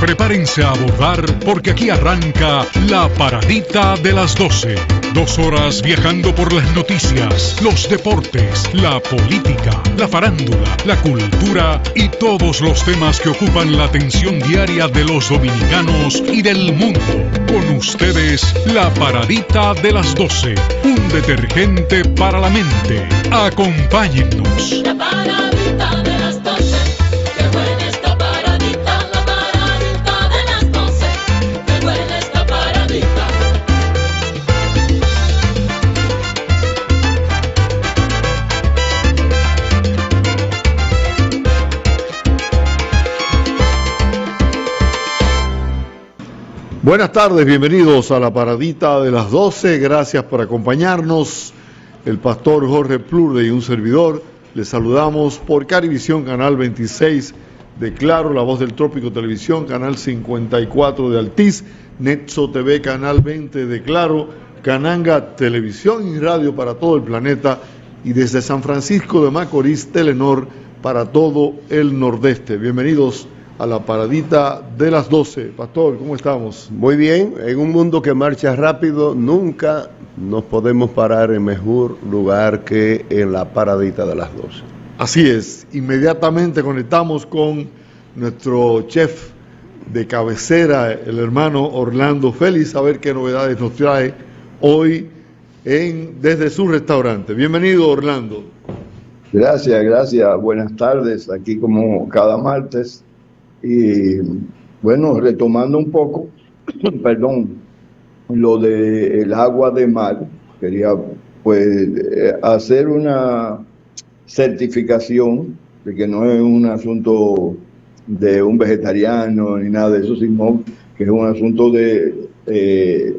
Prepárense a abordar porque aquí arranca La Paradita de las 12. 2 horas viajando por las noticias, los deportes, la política, la farándula, la cultura y todos los temas que ocupan la atención diaria de los dominicanos y del mundo. Con ustedes, La Paradita de las 12, un detergente para la mente. Acompáñennos. La paradita de las 12, qué buena esta paradita, la paradita de las 12, qué buena esta paradita. Buenas tardes, bienvenidos a la Paradita de las 12, gracias por acompañarnos. El pastor Jorge Plurde y un servidor, les saludamos por Carivisión, canal 26 de Claro, La Voz del Trópico Televisión, canal 54 de Altiz, Netso TV, canal 20 de Claro, Cananga Televisión y Radio para todo el planeta, y desde San Francisco de Macorís, Telenor para todo el Nordeste. Bienvenidos a la Paradita de las 12. Pastor, ¿cómo estamos? Muy bien, en un mundo que marcha rápido, nunca nos podemos parar en mejor lugar que en la Paradita de las 12. Así es, inmediatamente conectamos con nuestro chef de cabecera, el hermano Orlando Félix, a ver qué novedades nos trae hoy desde su restaurante. Bienvenido, Orlando. Gracias, buenas tardes, aquí como cada martes. Y bueno, retomando un poco, lo del agua de mar, quería pues hacer una certificación de que no es un asunto de un vegetariano ni nada de eso, sino que es un asunto de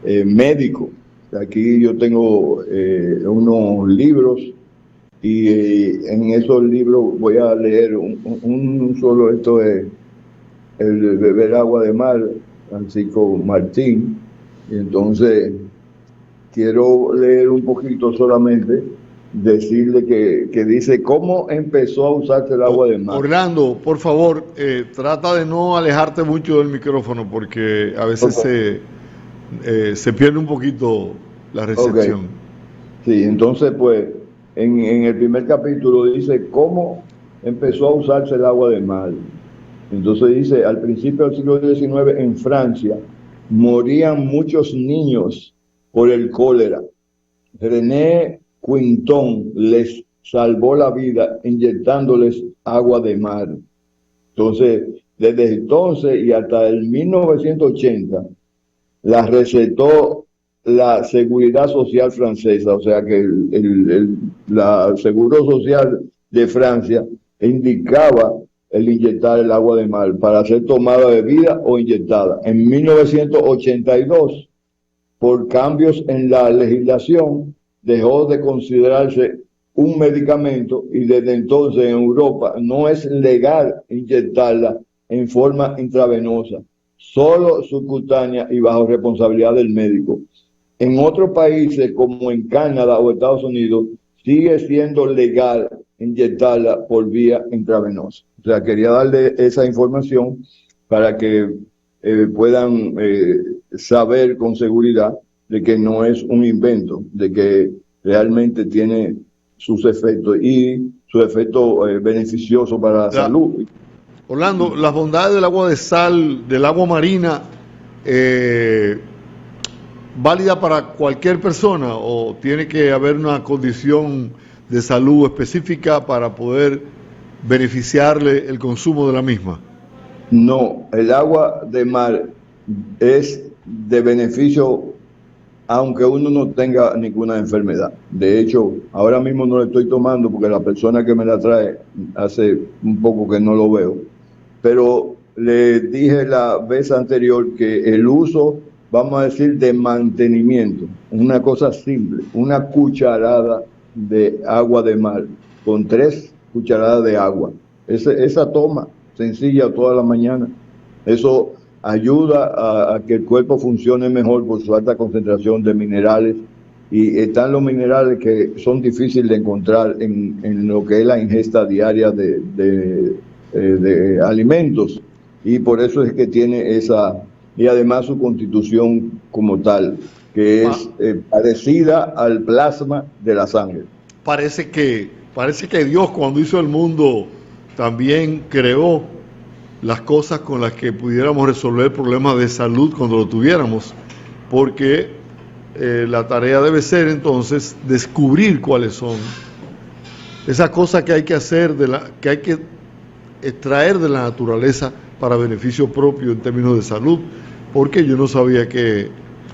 médico. Aquí yo tengo unos libros y en esos libros voy a leer un solo, esto es el beber agua de mar, Francisco Martín, y entonces quiero leer un poquito solamente, decirle que dice cómo empezó a usarse el agua de mar. Orlando, por favor, trata de no alejarte mucho del micrófono porque a veces se pierde un poquito la recepción. Okay. Sí, entonces pues en el primer capítulo dice cómo empezó a usarse el agua de mar. Entonces dice, al principio del siglo XIX en Francia morían muchos niños por el cólera. René Quinton les salvó la vida inyectándoles agua de mar. Entonces, desde entonces y hasta el 1980, la recetó la Seguridad Social francesa, o sea que la Seguro Social de Francia indicaba el inyectar el agua de mar para ser tomada bebida o inyectada. En 1982, por cambios en la legislación, dejó de considerarse un medicamento y desde entonces en Europa no es legal inyectarla en forma intravenosa, solo subcutánea y bajo responsabilidad del médico. En otros países como en Canadá o Estados Unidos sigue siendo legal inyectarla por vía intravenosa. O sea, quería darle esa información para que puedan saber con seguridad de que no es un invento, de que realmente tiene sus efectos y su efecto beneficioso para la salud. Orlando, las bondades del agua de sal, del agua marina, ¿válida para cualquier persona o tiene que haber una condición de salud específica para poder beneficiarle el consumo de la misma? No, el agua de mar es de beneficio aunque uno no tenga ninguna enfermedad. De hecho, ahora mismo no la estoy tomando porque la persona que me la trae hace un poco que no lo veo. Pero le dije la vez anterior que el uso, vamos a decir, de mantenimiento, una cosa simple, una cucharada de agua de mar con 3 cucharadas de agua. Esa toma sencilla toda la mañana, eso ayuda a que el cuerpo funcione mejor por su alta concentración de minerales, y están los minerales que son difíciles de encontrar en lo que es la ingesta diaria de alimentos. y por eso es que tiene esa, y además su constitución como tal, que es parecida al plasma de la sangre. Parece que Dios, cuando hizo el mundo, también creó las cosas con las que pudiéramos resolver problemas de salud cuando lo tuviéramos, porque la tarea debe ser entonces descubrir cuáles son esas cosas que hay que hacer, que hay que extraer de la naturaleza para beneficio propio en términos de salud, porque yo no sabía que,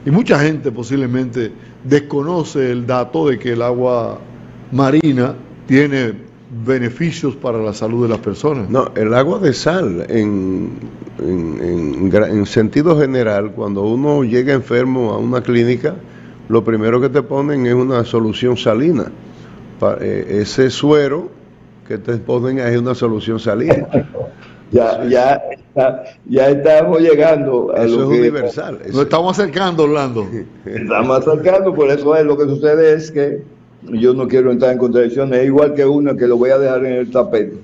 y mucha gente posiblemente desconoce el dato de que el agua marina tiene beneficios para la salud de las personas. No, el agua de sal, en sentido general, cuando uno llega enfermo a una clínica, lo primero que te ponen es una solución salina. Ese suero que te ponen es una solución salina. Ya estamos llegando a eso lo es que universal. Nos estamos acercando, Orlando. Estamos acercando, por eso es lo que sucede es que yo no quiero entrar en contradicciones, es igual que una que lo voy a dejar en el tapete,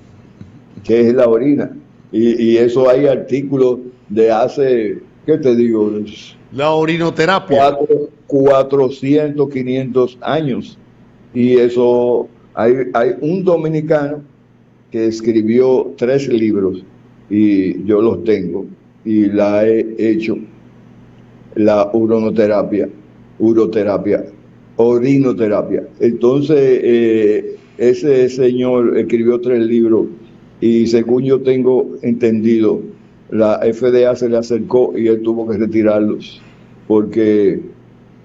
que es la orina. Y eso hay artículos de hace, ¿qué te digo? La orinoterapia. 400, 500 años. Y eso, hay un dominicano que escribió 3 libros y yo los tengo y la he hecho, la urinoterapia, orinoterapia. Entonces, ese señor escribió 3 libros y según yo tengo entendido, la FDA se le acercó y él tuvo que retirarlos porque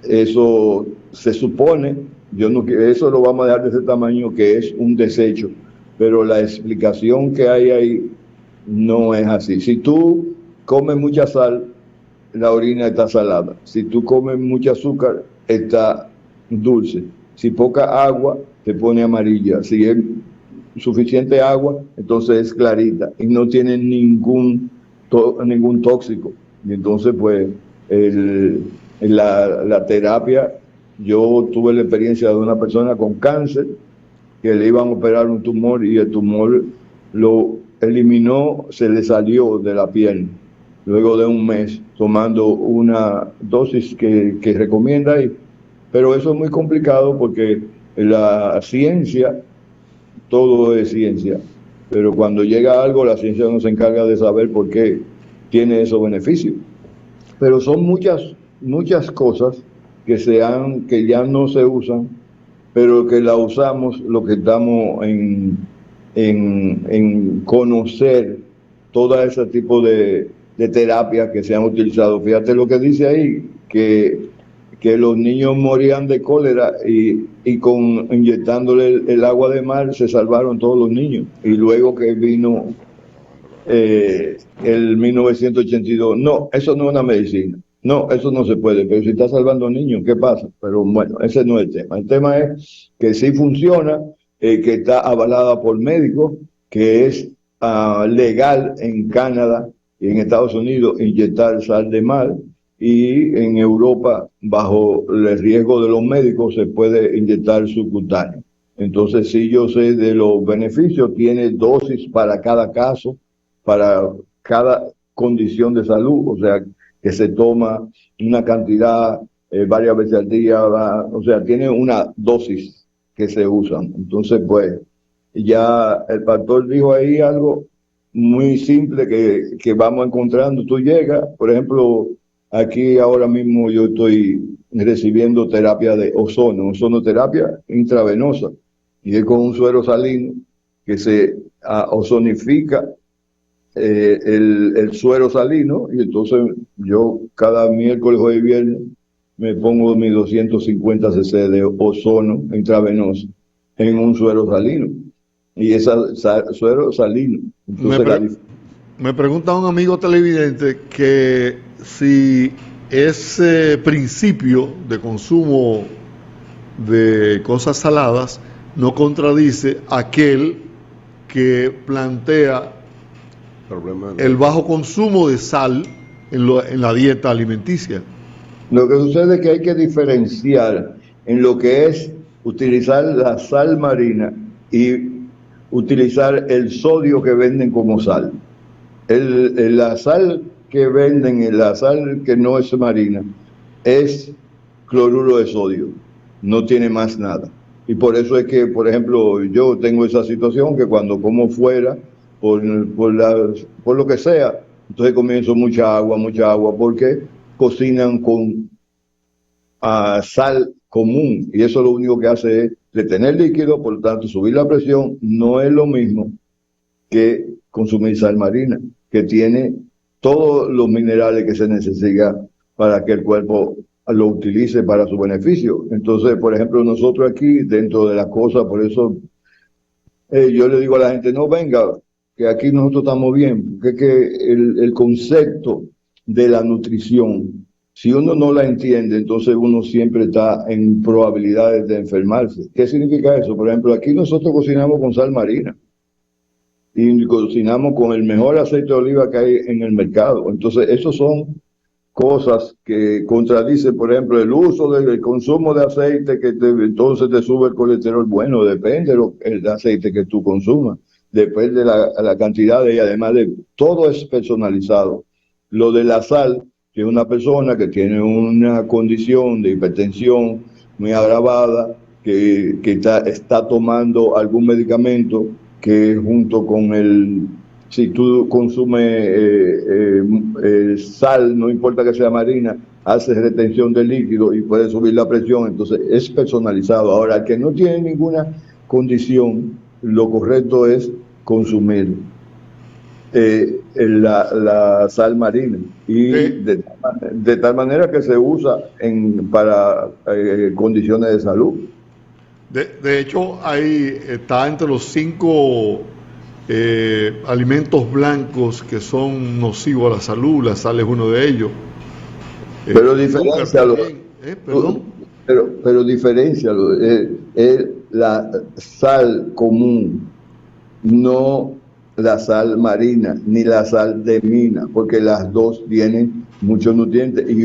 eso se supone, eso lo vamos a dejar de ese tamaño, que es un desecho, pero la explicación que hay ahí no es así. Si tú comes mucha sal, la orina está salada. Si tú comes mucho azúcar, está dulce. Si poca agua, te pone amarilla. Si es suficiente agua, entonces es clarita y no tiene ningún tóxico. Y entonces, pues, la terapia, yo tuve la experiencia de una persona con cáncer que le iban a operar un tumor y el tumor lo eliminó, se le salió de la piel luego de un mes tomando una dosis que recomienda ahí. Pero eso es muy complicado porque la ciencia, todo es ciencia, pero cuando llega algo la ciencia no se encarga de saber por qué tiene esos beneficios. Pero son muchas cosas que ya no se usan, pero que la usamos, lo que estamos en conocer todo ese tipo de terapias que se han utilizado. Fíjate lo que dice ahí, que los niños morían de cólera y inyectándole el agua de mar se salvaron todos los niños. Y luego que vino el 1982, no, eso no es una medicina. No, eso no se puede, pero si está salvando niños, ¿qué pasa? Pero bueno, ese no es el tema. El tema es que sí funciona, que está avalada por médicos, que es legal en Canadá y en Estados Unidos inyectar sal de mar, y en Europa, bajo el riesgo de los médicos, se puede inyectar subcutáneo. Entonces, sí, yo sé de los beneficios, tiene dosis para cada caso, para cada condición de salud, o sea, que se toma una cantidad varias veces al día, o sea, tiene una dosis que se usan. Entonces, pues, ya el pastor dijo ahí algo muy simple que vamos encontrando. Tú llegas, por ejemplo, aquí ahora mismo yo estoy recibiendo terapia de ozonoterapia intravenosa, y es con un suero salino que se ozonifica el suero salino, y entonces yo cada miércoles o viernes me pongo mis 250 cc de ozono intravenoso en un suero salino, y ese suero salino. Entonces, me pregunta un amigo televidente que si ese principio de consumo de cosas saladas no contradice aquel que plantea el bajo consumo de sal en la dieta alimenticia. Lo que sucede es que hay que diferenciar en lo que es utilizar la sal marina y utilizar el sodio que venden como sal. La sal que venden, la sal que no es marina, es cloruro de sodio, no tiene más nada. Y por eso es que, por ejemplo, yo tengo esa situación que cuando como fuera, por lo que sea, entonces comienzo mucha agua, porque cocinan con sal común, y eso lo único que hace es retener líquido, por lo tanto subir la presión. No es lo mismo que consumir sal marina, que tiene todos los minerales que se necesitan para que el cuerpo lo utilice para su beneficio. Entonces, por ejemplo, nosotros aquí, dentro de las cosas, por eso yo le digo a la gente, no venga, que aquí nosotros estamos bien, porque es que el concepto de la nutrición, si uno no la entiende, entonces uno siempre está en probabilidades de enfermarse. ¿Qué significa eso? Por ejemplo, aquí nosotros cocinamos con sal marina y cocinamos con el mejor aceite de oliva que hay en el mercado. Entonces, esos son cosas que contradicen, por ejemplo, el uso del consumo de aceite, entonces te sube el colesterol. Bueno, depende del aceite que tú consumas, depende de la cantidad y además de todo es personalizado. Lo de la sal, que es una persona que tiene una condición de hipertensión muy agravada, que está tomando algún medicamento que junto con si tú consumes sal, no importa que sea marina, hace retención de líquido y puede subir la presión, entonces es personalizado. Ahora, el que no tiene ninguna condición, lo correcto es consumir la sal marina, y de tal manera que se usa para condiciones de salud. De hecho, está entre los 5 alimentos blancos que son nocivos a la salud. La sal es uno de ellos. Pero diferencialo. Perdón. Pero diferencialo. La sal común, no la sal marina, ni la sal de mina, porque las dos tienen muchos nutrientes y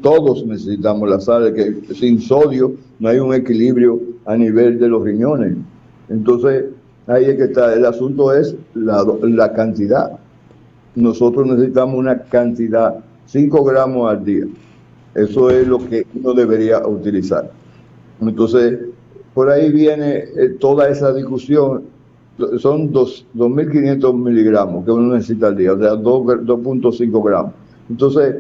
todos necesitamos la sal, que sin sodio no hay un equilibrio a nivel de los riñones. Entonces, ahí es que está. El asunto es la cantidad. Nosotros necesitamos una cantidad, 5 gramos al día. Eso es lo que uno debería utilizar. Entonces, por ahí viene toda esa discusión. Son 2.500 miligramos que uno necesita al día, o sea, 2.5 gramos. Entonces,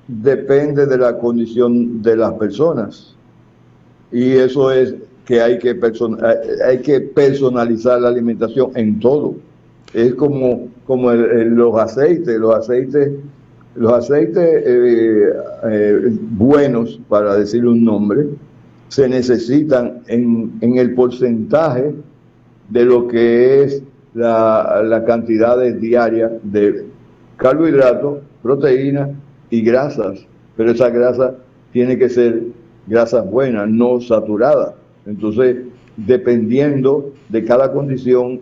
depende de la condición de las personas. Y eso es que hay que personalizar la alimentación en todo. Es como los aceites. Los aceites buenos, para decir un nombre, se necesitan en el porcentaje de lo que es la cantidad diaria de carbohidratos, proteínas y grasas. Pero esa grasa tiene que ser grasas buenas, no saturadas. Entonces, dependiendo de cada condición,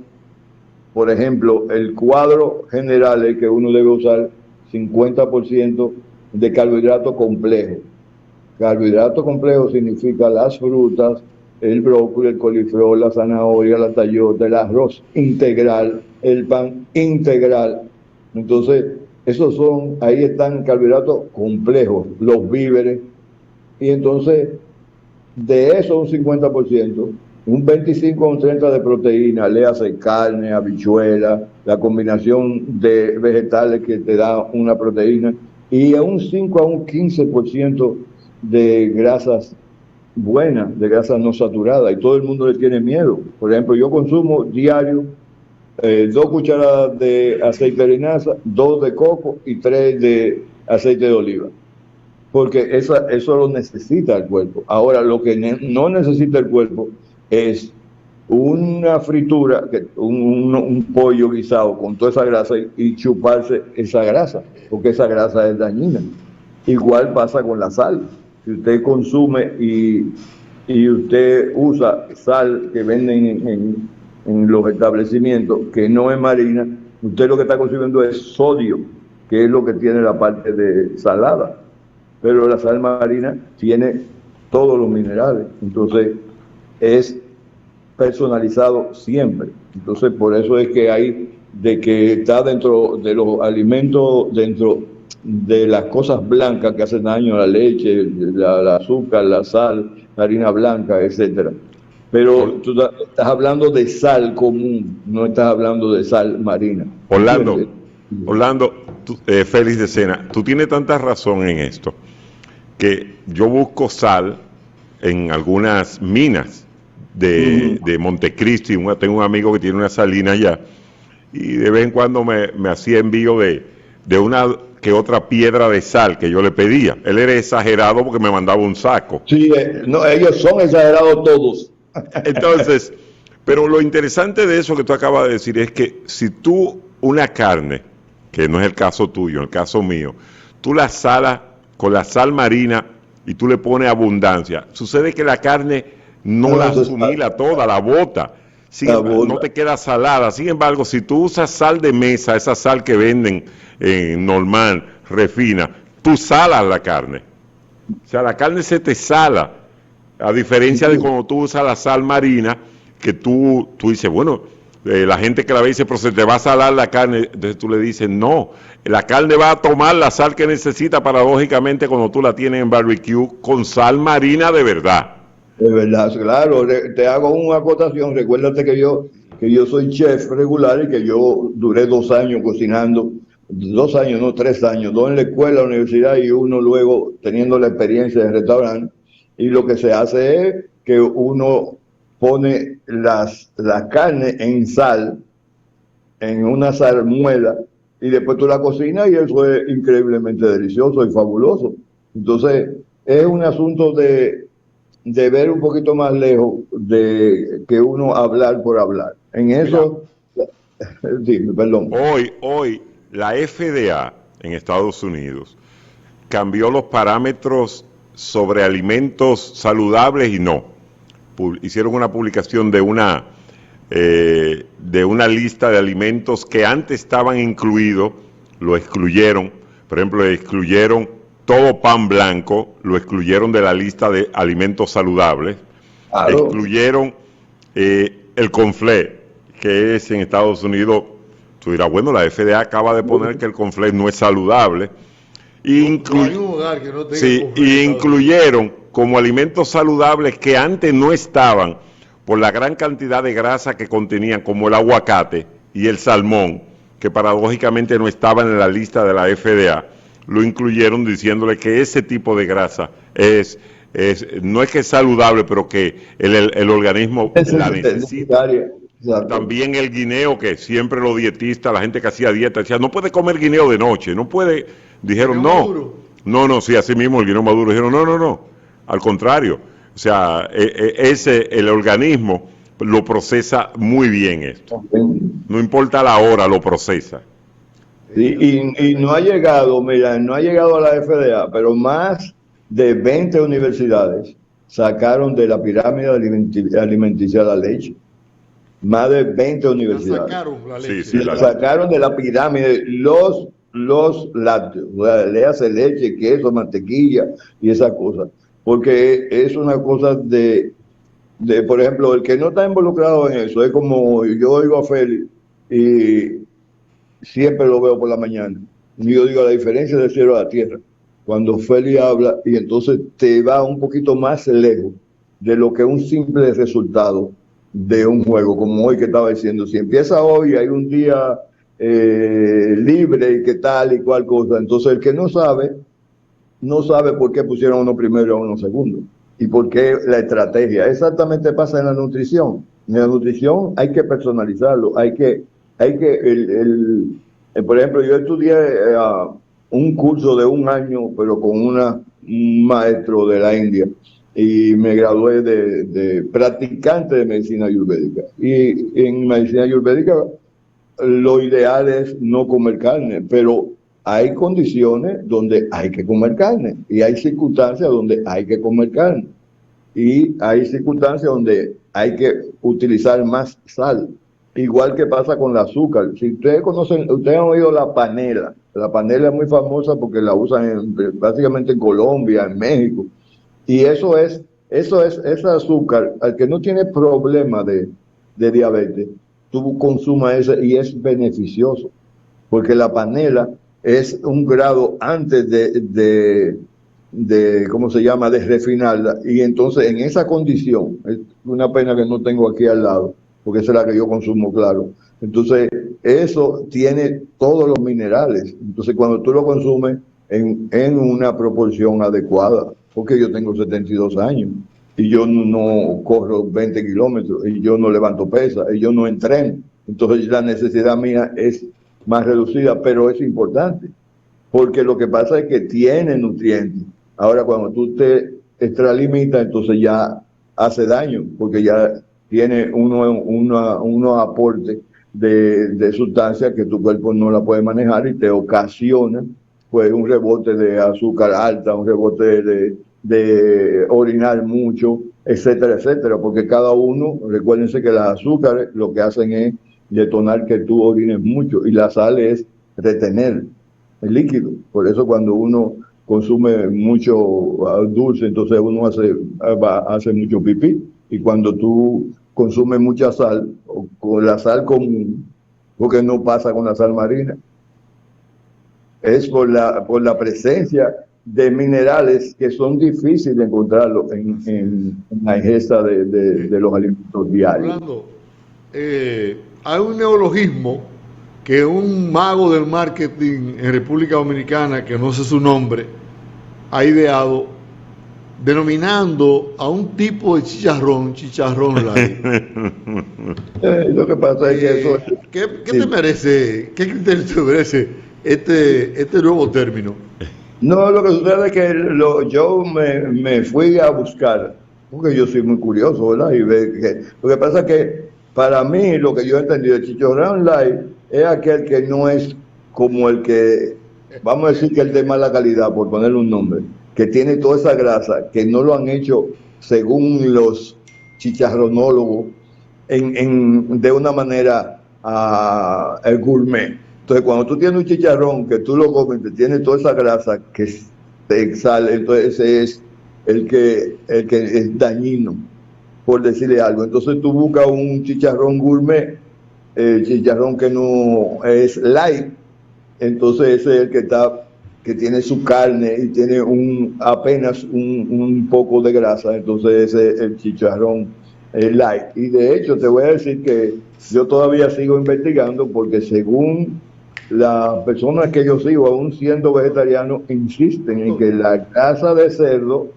por ejemplo, el cuadro general es que uno debe usar 50% de carbohidrato complejo. Carbohidrato complejo significa las frutas, el brócoli, el coliflor, la zanahoria, la tallota, el arroz integral, el pan integral. Entonces, ahí están carbohidratos complejos, los víveres. Y entonces, de eso un 50%, un 25 o un 30% de proteína, le hace carne, habichuela, la combinación de vegetales que te da una proteína, y a un 5 a un 15% de grasas buenas, de grasas no saturadas, y todo el mundo le tiene miedo. Por ejemplo, yo consumo diario 2 cucharadas de aceite de linaza, 2 de coco y 3 de aceite de oliva, porque eso lo necesita el cuerpo. Ahora, lo que no necesita el cuerpo es una fritura, un pollo guisado con toda esa grasa y chuparse esa grasa, porque esa grasa es dañina. Igual pasa con la sal. Si usted consume y usted usa sal que venden en los establecimientos, que no es marina, usted lo que está consumiendo es sodio, que es lo que tiene la parte de salada. Pero la sal marina tiene todos los minerales, entonces es personalizado siempre. Entonces, por eso es que hay de que está dentro de los alimentos, dentro de las cosas blancas que hacen daño, la leche, el azúcar, la sal, la harina blanca, etcétera. Pero tú estás hablando de sal común, no estás hablando de sal marina. Orlando, Félix de Sena, tú tienes tanta razón en esto, que yo busco sal en algunas minas de Montecristi. Tengo un amigo que tiene una salina allá, y de vez en cuando me hacía envío de una que otra piedra de sal que yo le pedía. Él era exagerado porque me mandaba un saco. Sí, no, ellos son exagerados todos. Entonces, pero lo interesante de eso que tú acabas de decir es que si tú una carne, que no es el caso tuyo, en el caso mío, tú la salas con la sal marina y tú le pones abundancia, sucede que la carne no la asimila toda, la bota. No te queda salada. Sin embargo, si tú usas sal de mesa, esa sal que venden normal, refina, tú salas la carne. O sea, la carne se te sala, a diferencia de cuando tú usas la sal marina, que tú dices, bueno, la gente que la ve dice, pero se te va a salar la carne. Entonces tú le dices, no, la carne va a tomar la sal que necesita paradójicamente cuando tú la tienes en barbecue con sal marina de verdad. De verdad, claro, te hago una acotación. Recuérdate que yo soy chef regular y que yo duré 2 años cocinando, 2 años, no 3 años, 2 en la escuela, la universidad y 1 luego teniendo la experiencia en el restaurante. Y lo que se hace es que uno pone la carne en sal, en una salmuela, y después tú la cocinas y eso es increíblemente delicioso y fabuloso. Entonces, es un asunto de ver un poquito más lejos de que uno hablar por hablar. En eso, sí, perdón. Hoy la FDA en Estados Unidos cambió los parámetros sobre alimentos saludables y no. Hicieron una publicación de una lista de alimentos que antes estaban incluidos, lo excluyeron. Por ejemplo, excluyeron todo pan blanco, lo excluyeron de la lista de alimentos saludables. Claro. Excluyeron el conflé, que es en Estados Unidos. Tú dirás, bueno, la FDA acaba de poner que el conflé no es saludable. Incluyeron como alimentos saludables que antes no estaban por la gran cantidad de grasa que contenían, como el aguacate y el salmón, que paradójicamente no estaban en la lista de la FDA. Lo incluyeron diciéndole que ese tipo de grasa no es que es saludable, pero que el organismo la necesita. También el guineo, que siempre los dietistas, la gente que hacía dieta, decía, no puede comer guineo de noche, no puede. Dijeron, no, sí, así mismo el guineo maduro. Dijeron, no, al contrario. O sea, el organismo lo procesa muy bien esto. No importa la hora, lo procesa. Y no ha llegado, mira, no ha llegado a la FDA, pero más de 20 universidades sacaron de la pirámide alimenticia la leche. Más de 20 universidades. Sacaron la leche. Sí, sacaron de la pirámide los lácteos. Le hace leche, queso, mantequilla y esas cosas. Porque es una cosa de, por ejemplo, el que no está involucrado en eso, es como yo oigo a Félix y siempre lo veo por la mañana. Y yo digo la diferencia del cielo a la tierra. Cuando Félix habla y entonces te va un poquito más lejos de lo que es un simple resultado de un juego, como hoy que estaba diciendo. Si empieza hoy, hay un día libre y que tal y cual cosa. Entonces el que no sabe por qué pusieron uno primero y a uno segundo. Y por qué la estrategia. Exactamente pasa en la nutrición. En la nutrición hay que personalizarlo, por ejemplo, yo estudié un curso de 1 año, pero con un maestro de la India, y me gradué de practicante de medicina ayurvédica. Y en medicina ayurvédica lo ideal es no comer carne, pero hay condiciones donde hay que comer carne, y hay circunstancias donde hay que comer carne, y hay circunstancias donde hay que utilizar más sal. Igual que pasa con el azúcar. Si ustedes han oído la panela. La panela es muy famosa porque la usan básicamente en Colombia, en México. Y ese azúcar, al que no tiene problema de diabetes, tú consumas ese y es beneficioso, porque la panela es un grado antes de ¿cómo se llama?, de refinarla, y entonces en esa condición, es una pena que no tengo aquí al lado, porque esa es la que yo consumo, claro. Entonces, eso tiene todos los minerales. Entonces, cuando tú lo consumes en una proporción adecuada, porque yo tengo 72 años y yo no corro 20 kilómetros y yo no levanto pesas y yo no entreno. Entonces, la necesidad mía es más reducida, pero es importante, porque lo que pasa es que tiene nutrientes. Ahora, cuando tú te extralimitas, entonces ya hace daño, porque ya tiene unos aportes de sustancias que tu cuerpo no la puede manejar y te ocasiona pues un rebote de azúcar alta, un rebote de orinar mucho, etcétera, etcétera, porque cada uno, recuérdense que las azúcares lo que hacen es detonar que tú orines mucho y la sal es retener el líquido. Por eso cuando uno consume mucho dulce, entonces uno hace mucho pipí. Y cuando tú consumes mucha sal, o con la sal común, porque no pasa con la sal marina, es por la presencia de minerales que son difíciles de encontrarlos en la ingesta de los alimentos diarios. Orlando, hay un neologismo que un mago del marketing en República Dominicana, que no sé su nombre, ha ideado, denominando a un tipo de chicharrón light. Lo que pasa es que eso... ¿Qué sí. te merece, qué criterio te merece este nuevo término? No, lo que sucede es que yo me fui a buscar, porque yo soy muy curioso, ¿verdad? Lo que pasa es que para mí, lo que yo he entendido, el chicharrón light es aquel que no es como el que, vamos a decir que el de mala calidad, por ponerle un nombre, que tiene toda esa grasa, que no lo han hecho según los chicharronólogos de una manera el gourmet. Entonces, cuando tú tienes un chicharrón que tú lo comes, te tiene toda esa grasa que te sale, entonces ese es el que es dañino, por decirle algo. Entonces tú buscas un chicharrón gourmet, chicharrón que no es light, entonces ese es el que tiene su carne y tiene apenas un poco de grasa, entonces ese es el chicharrón light. Y de hecho te voy a decir que yo todavía sigo investigando, porque según las personas que yo sigo, aún siendo vegetarianos, insisten en que la grasa de cerdo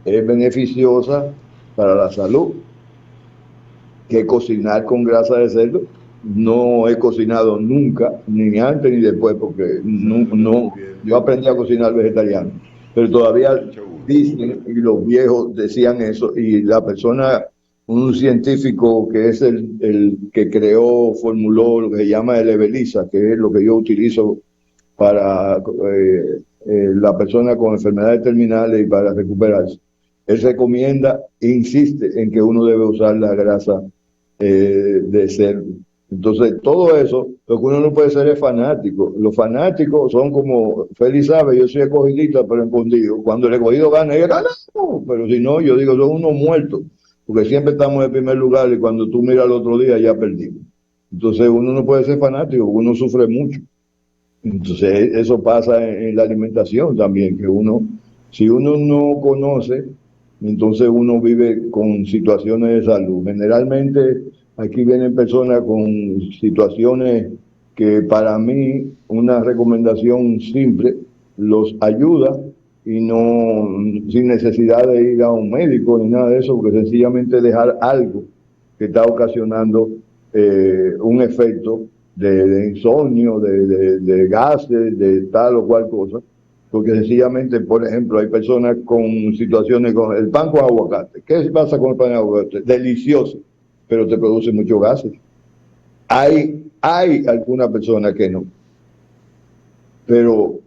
es beneficiosa para la salud, que cocinar con grasa de cerdo no he cocinado nunca, ni antes ni después, porque yo aprendí a cocinar vegetariano, pero todavía dicen, y los viejos decían eso, y la persona, un científico que es el que formuló lo que se llama el Ebelisa, que es lo que yo utilizo para la persona con enfermedades terminales y para recuperarse. Él recomienda, insiste en que uno debe usar la grasa de cerdo. Entonces, todo eso, lo que uno no puede ser es fanático. Los fanáticos son como Félix sabe, yo soy escogidista, pero escondido. Cuando el escogido gana, ella gana. Pero si no, yo digo, son unos muertos, porque siempre estamos en primer lugar y cuando tú miras el otro día ya perdimos. Entonces, uno no puede ser fanático, uno sufre mucho. Entonces, eso pasa en la alimentación también, que si uno no conoce, entonces uno vive con situaciones de salud. Generalmente aquí vienen personas con situaciones que para mí una recomendación simple los ayuda, y no sin necesidad de ir a un médico ni nada de eso, porque sencillamente dejar algo que está ocasionando un efecto de insomnio, de gases, de tal o cual cosa. Porque sencillamente, por ejemplo, hay personas con situaciones con el pan con aguacate. ¿Qué pasa con el pan con aguacate? Delicioso, pero te produce muchos gases. Hay algunas personas que no. Pero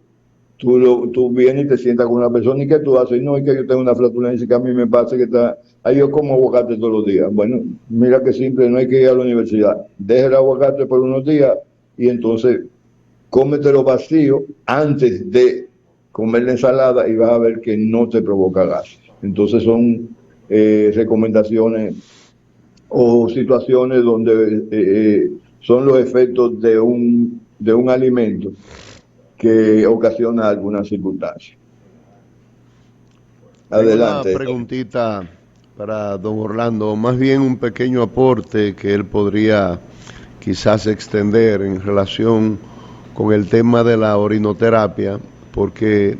tú vienes y te sientas con una persona, ¿y qué tú haces? No, es que yo tengo una flatulencia que a mí me pasa, yo como aguacate todos los días. Bueno, mira que simple, no hay que ir a la universidad. Deja el aguacate por unos días y entonces cómetelo vacío antes de comer la ensalada y vas a ver que no te provoca gas. Entonces son recomendaciones o situaciones donde son los efectos de un alimento que ocasiona alguna circunstancia. Adelante. Una preguntita para don Orlando, o más bien un pequeño aporte que él podría quizás extender en relación con el tema de la orinoterapia, porque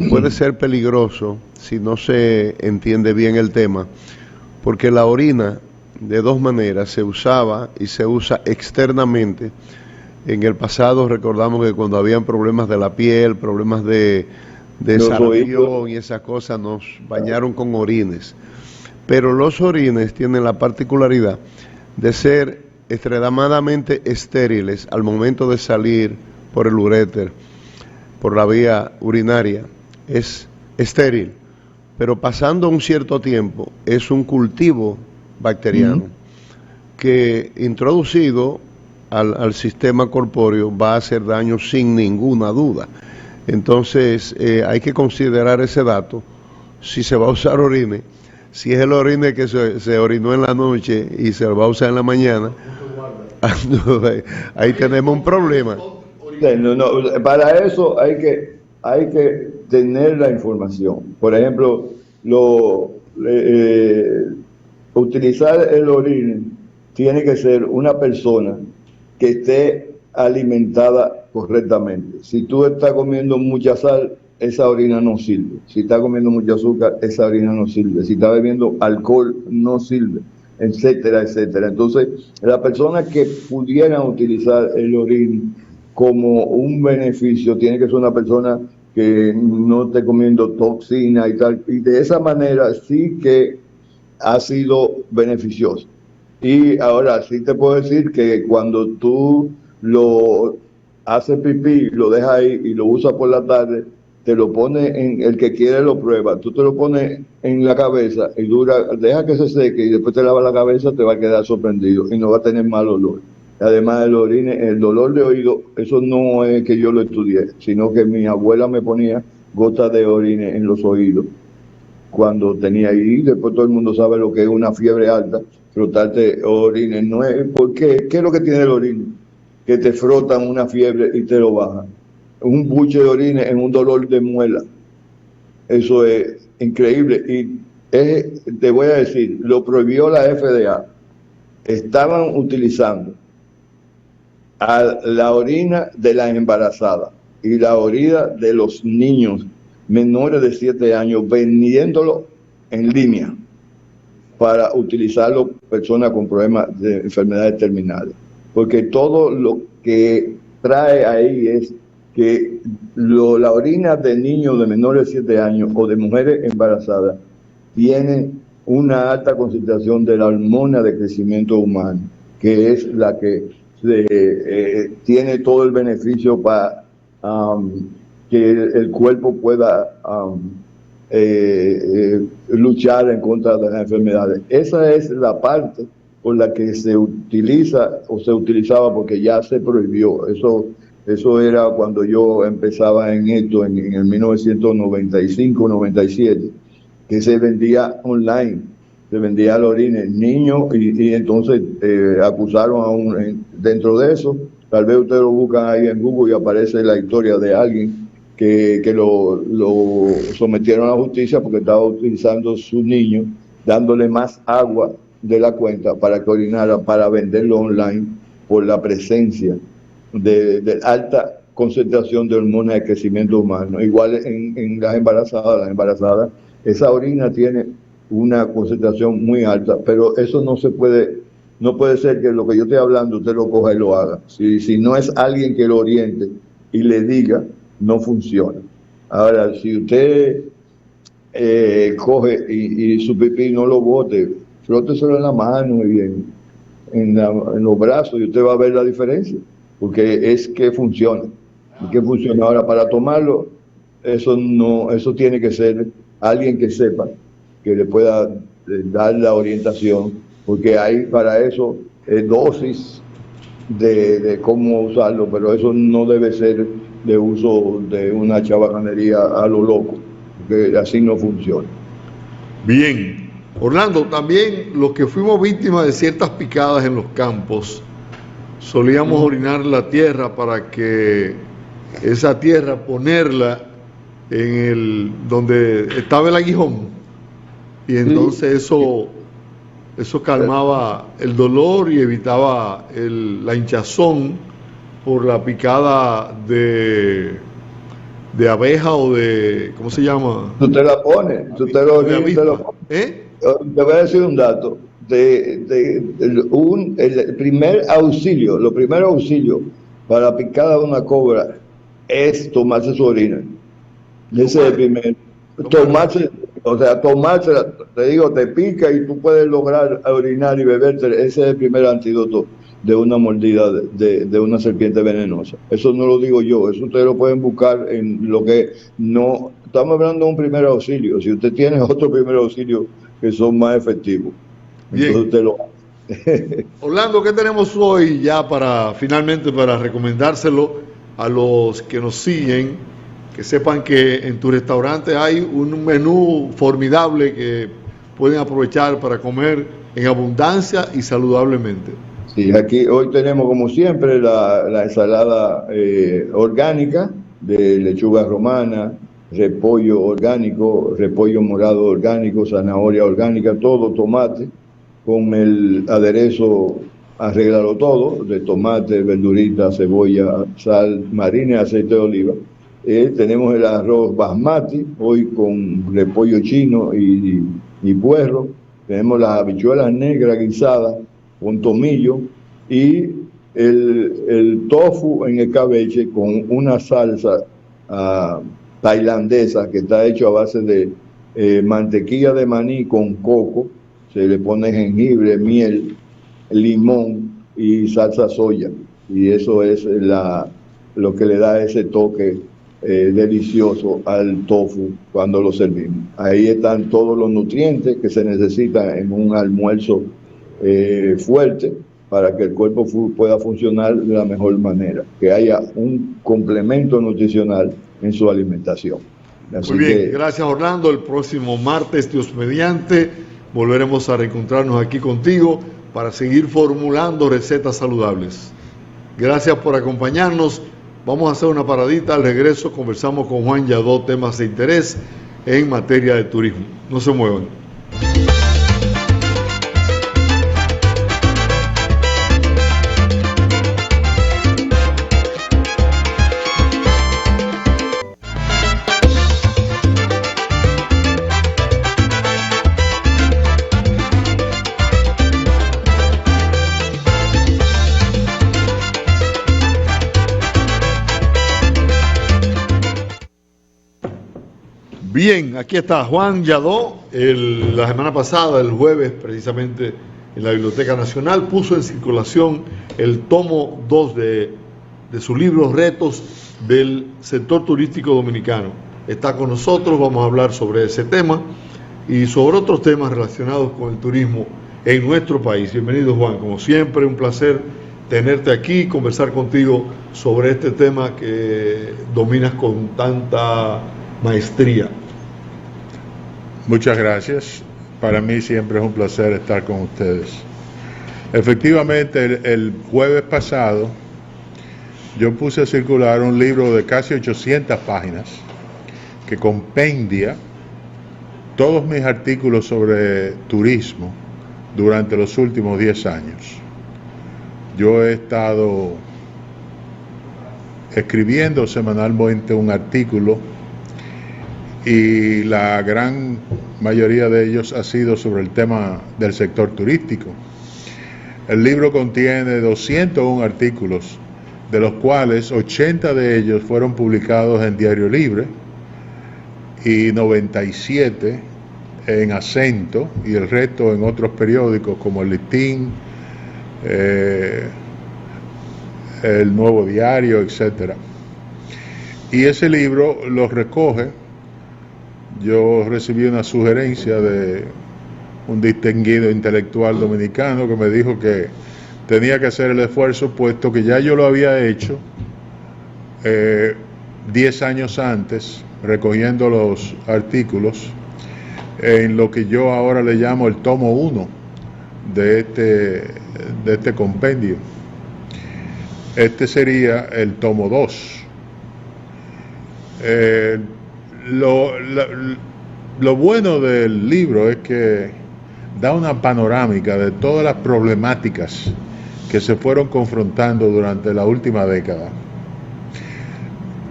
puede ser peligroso si no se entiende bien el tema, porque la orina de dos maneras se usaba y se usa externamente. En el pasado recordamos que cuando habían problemas de la piel, problemas de sarampión y esas cosas, nos bañaron con orines. Pero los orines tienen la particularidad de ser extremadamente estériles al momento de salir por el uréter, por la vía urinaria. Es estéril, pero pasando un cierto tiempo es un cultivo bacteriano que introducido al sistema corpóreo va a hacer daño sin ninguna duda. Entonces hay que considerar ese dato si se va a usar orine. Si es el orine que se orinó en la noche y se lo va a usar en la mañana, ahí tenemos un problema. Para eso hay que tener la información. Por ejemplo, utilizar el orine tiene que ser una persona que esté alimentada correctamente. Si tú estás comiendo mucha sal, esa orina no sirve. Si estás comiendo mucho azúcar, esa orina no sirve. Si estás bebiendo alcohol, no sirve, etcétera, etcétera. Entonces, las personas que pudieran utilizar el orine como un beneficio, tiene que ser una persona que no esté comiendo toxina y tal, y de esa manera sí que ha sido beneficioso. Y ahora sí te puedo decir que cuando tú lo haces pipí, lo dejas ahí y lo usas por la tarde, te lo pones el que quiere lo prueba, tú te lo pones en la cabeza y deja que se seque y después te lavas la cabeza, te va a quedar sorprendido y no va a tener mal olor. Además el orine, el dolor de oído, eso no es que yo lo estudié, sino que mi abuela me ponía gotas de orine en los oídos cuando tenía ahí. Después todo el mundo sabe lo que es una fiebre alta, frotarte orine. No es, ¿por qué? ¿Qué es lo que tiene el orine? Que te frotan una fiebre y te lo bajan. Un buche de orine en un dolor de muela. Eso es increíble. Y te voy a decir, lo prohibió la FDA. Estaban utilizando la orina de las embarazadas y la orina de los niños menores de 7 años, vendiéndolo en línea para utilizarlo personas con problemas de enfermedades terminales. Porque todo lo que trae ahí es que la orina de niños de menores de 7 años o de mujeres embarazadas tiene una alta concentración de la hormona de crecimiento humano, que es la que tiene todo el beneficio para que el cuerpo pueda luchar en contra de las enfermedades. Esa es la parte por la que se utiliza o se utilizaba, porque ya se prohibió. Eso era cuando yo empezaba en esto, en el 1995-97, que se vendía online, se vendía la orina en niños y entonces acusaron dentro de eso. Tal vez ustedes lo buscan ahí en Google y aparece la historia de alguien que lo sometieron a la justicia porque estaba utilizando su niño, dándole más agua de la cuenta para que orinara, para venderlo online por la presencia de alta concentración de hormonas de crecimiento humano. Igual en las embarazadas, esa orina tiene una concentración muy alta, pero eso no puede ser que lo que yo estoy hablando usted lo coja y lo haga. Si no es alguien que lo oriente y le diga, no funciona. Ahora, si usted coge y su pipí no lo bote, fróteselo en la mano y en los brazos y usted va a ver la diferencia, porque es que funciona. Ahora, para tomarlo, eso tiene que ser alguien que sepa, que le pueda dar la orientación, porque hay para eso dosis de cómo usarlo, pero eso no debe ser de uso de una chabacanería a lo loco, porque así no funciona. Bien, Orlando, también los que fuimos víctimas de ciertas picadas en los campos, solíamos orinar la tierra para que esa tierra ponerla en donde estaba el aguijón, y entonces eso calmaba el dolor y evitaba la hinchazón por la picada de abeja o de, ¿cómo se llama? Tú te la pones, tú te lo pones. Te voy a decir un dato. El primer auxilio, lo primero auxilio para la picada de una cobra es tomarse su orina. Ese es el primer. Tomarse, te digo, te pica y tú puedes lograr orinar y beberte. Ese es el primer antídoto de una mordida de una serpiente venenosa. Eso no lo digo yo, eso ustedes lo pueden buscar en lo que no. Estamos hablando de un primer auxilio. Si usted tiene otro primer auxilio que son más efectivos, bien, entonces usted lo hace. Orlando, ¿qué tenemos hoy ya finalmente para recomendárselo a los que nos siguen? Que sepan que en tu restaurante hay un menú formidable que pueden aprovechar para comer en abundancia y saludablemente. Sí, aquí hoy tenemos como siempre la ensalada orgánica de lechuga romana, repollo orgánico, repollo morado orgánico, zanahoria orgánica, todo, tomate, con el aderezo, arréglalo todo, de tomate, verdurita, cebolla, sal marina y aceite de oliva. Tenemos el arroz basmati, hoy con repollo chino y puerro. Tenemos las habichuelas negras guisadas con tomillo y el tofu en escabeche con una salsa tailandesa que está hecho a base de mantequilla de maní con coco. Se le pone jengibre, miel, limón y salsa soya. Y eso es lo que le da ese toque delicioso al tofu cuando lo servimos. Ahí están todos los nutrientes que se necesitan en un almuerzo fuerte para que el cuerpo pueda funcionar de la mejor manera, que haya un complemento nutricional en su alimentación. Así muy bien, gracias Orlando. El próximo martes, Dios mediante, volveremos a reencontrarnos aquí contigo para seguir formulando recetas saludables. Gracias por acompañarnos. Vamos a hacer una paradita. Al regreso conversamos con Juan Yadó, temas de interés en materia de turismo. No se muevan. Bien, aquí está Juan Yadó. La semana pasada, el jueves, precisamente en la Biblioteca Nacional, puso en circulación el tomo 2 de su libro Retos del Sector Turístico Dominicano. Está con nosotros, vamos a hablar sobre ese tema y sobre otros temas relacionados con el turismo en nuestro país. Bienvenido, Juan, como siempre, un placer tenerte aquí y conversar contigo sobre este tema que dominas con tanta maestría. Muchas gracias. Para mí siempre es un placer estar con ustedes. Efectivamente, el jueves pasado yo puse a circular un libro de casi 800 páginas que compendia todos mis artículos sobre turismo durante los últimos 10 años. Yo he estado escribiendo semanalmente un artículo y la gran mayoría de ellos ha sido sobre el tema del sector turístico. El libro contiene 201 artículos, de los cuales 80 de ellos fueron publicados en Diario Libre y 97 en Acento y el resto en otros periódicos como el Listín, el Nuevo Diario, etc. Y ese libro lo recoge. Yo recibí una sugerencia de un distinguido intelectual dominicano que me dijo que tenía que hacer el esfuerzo, puesto que ya yo lo había hecho 10 años antes, recogiendo los artículos, en lo que yo ahora le llamo el tomo 1 de este compendio. Este sería el tomo 2. Lo bueno del libro es que da una panorámica de todas las problemáticas que se fueron confrontando durante la última década.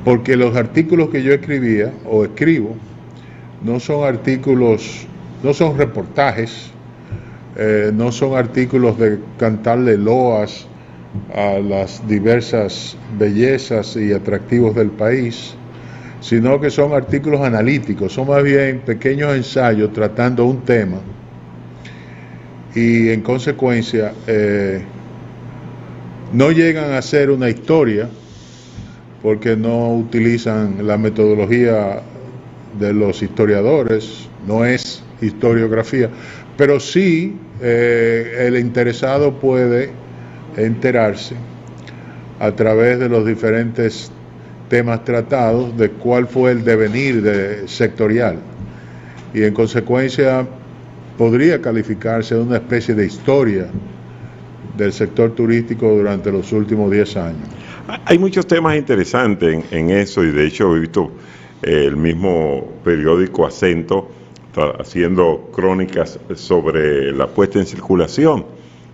Porque los artículos que yo escribía o escribo no son artículos, no son reportajes, no son artículos de cantarle loas a las diversas bellezas y atractivos del país, sino que son artículos analíticos, son más bien pequeños ensayos tratando un tema y en consecuencia no llegan a ser una historia porque no utilizan la metodología de los historiadores, no es historiografía, pero sí el interesado puede enterarse a través de los diferentes temas tratados de cuál fue el devenir sectorial, y en consecuencia podría calificarse de una especie de historia del sector turístico durante los últimos 10 años. Hay muchos temas interesantes en eso, y de hecho he visto el mismo periódico Acento haciendo crónicas sobre la puesta en circulación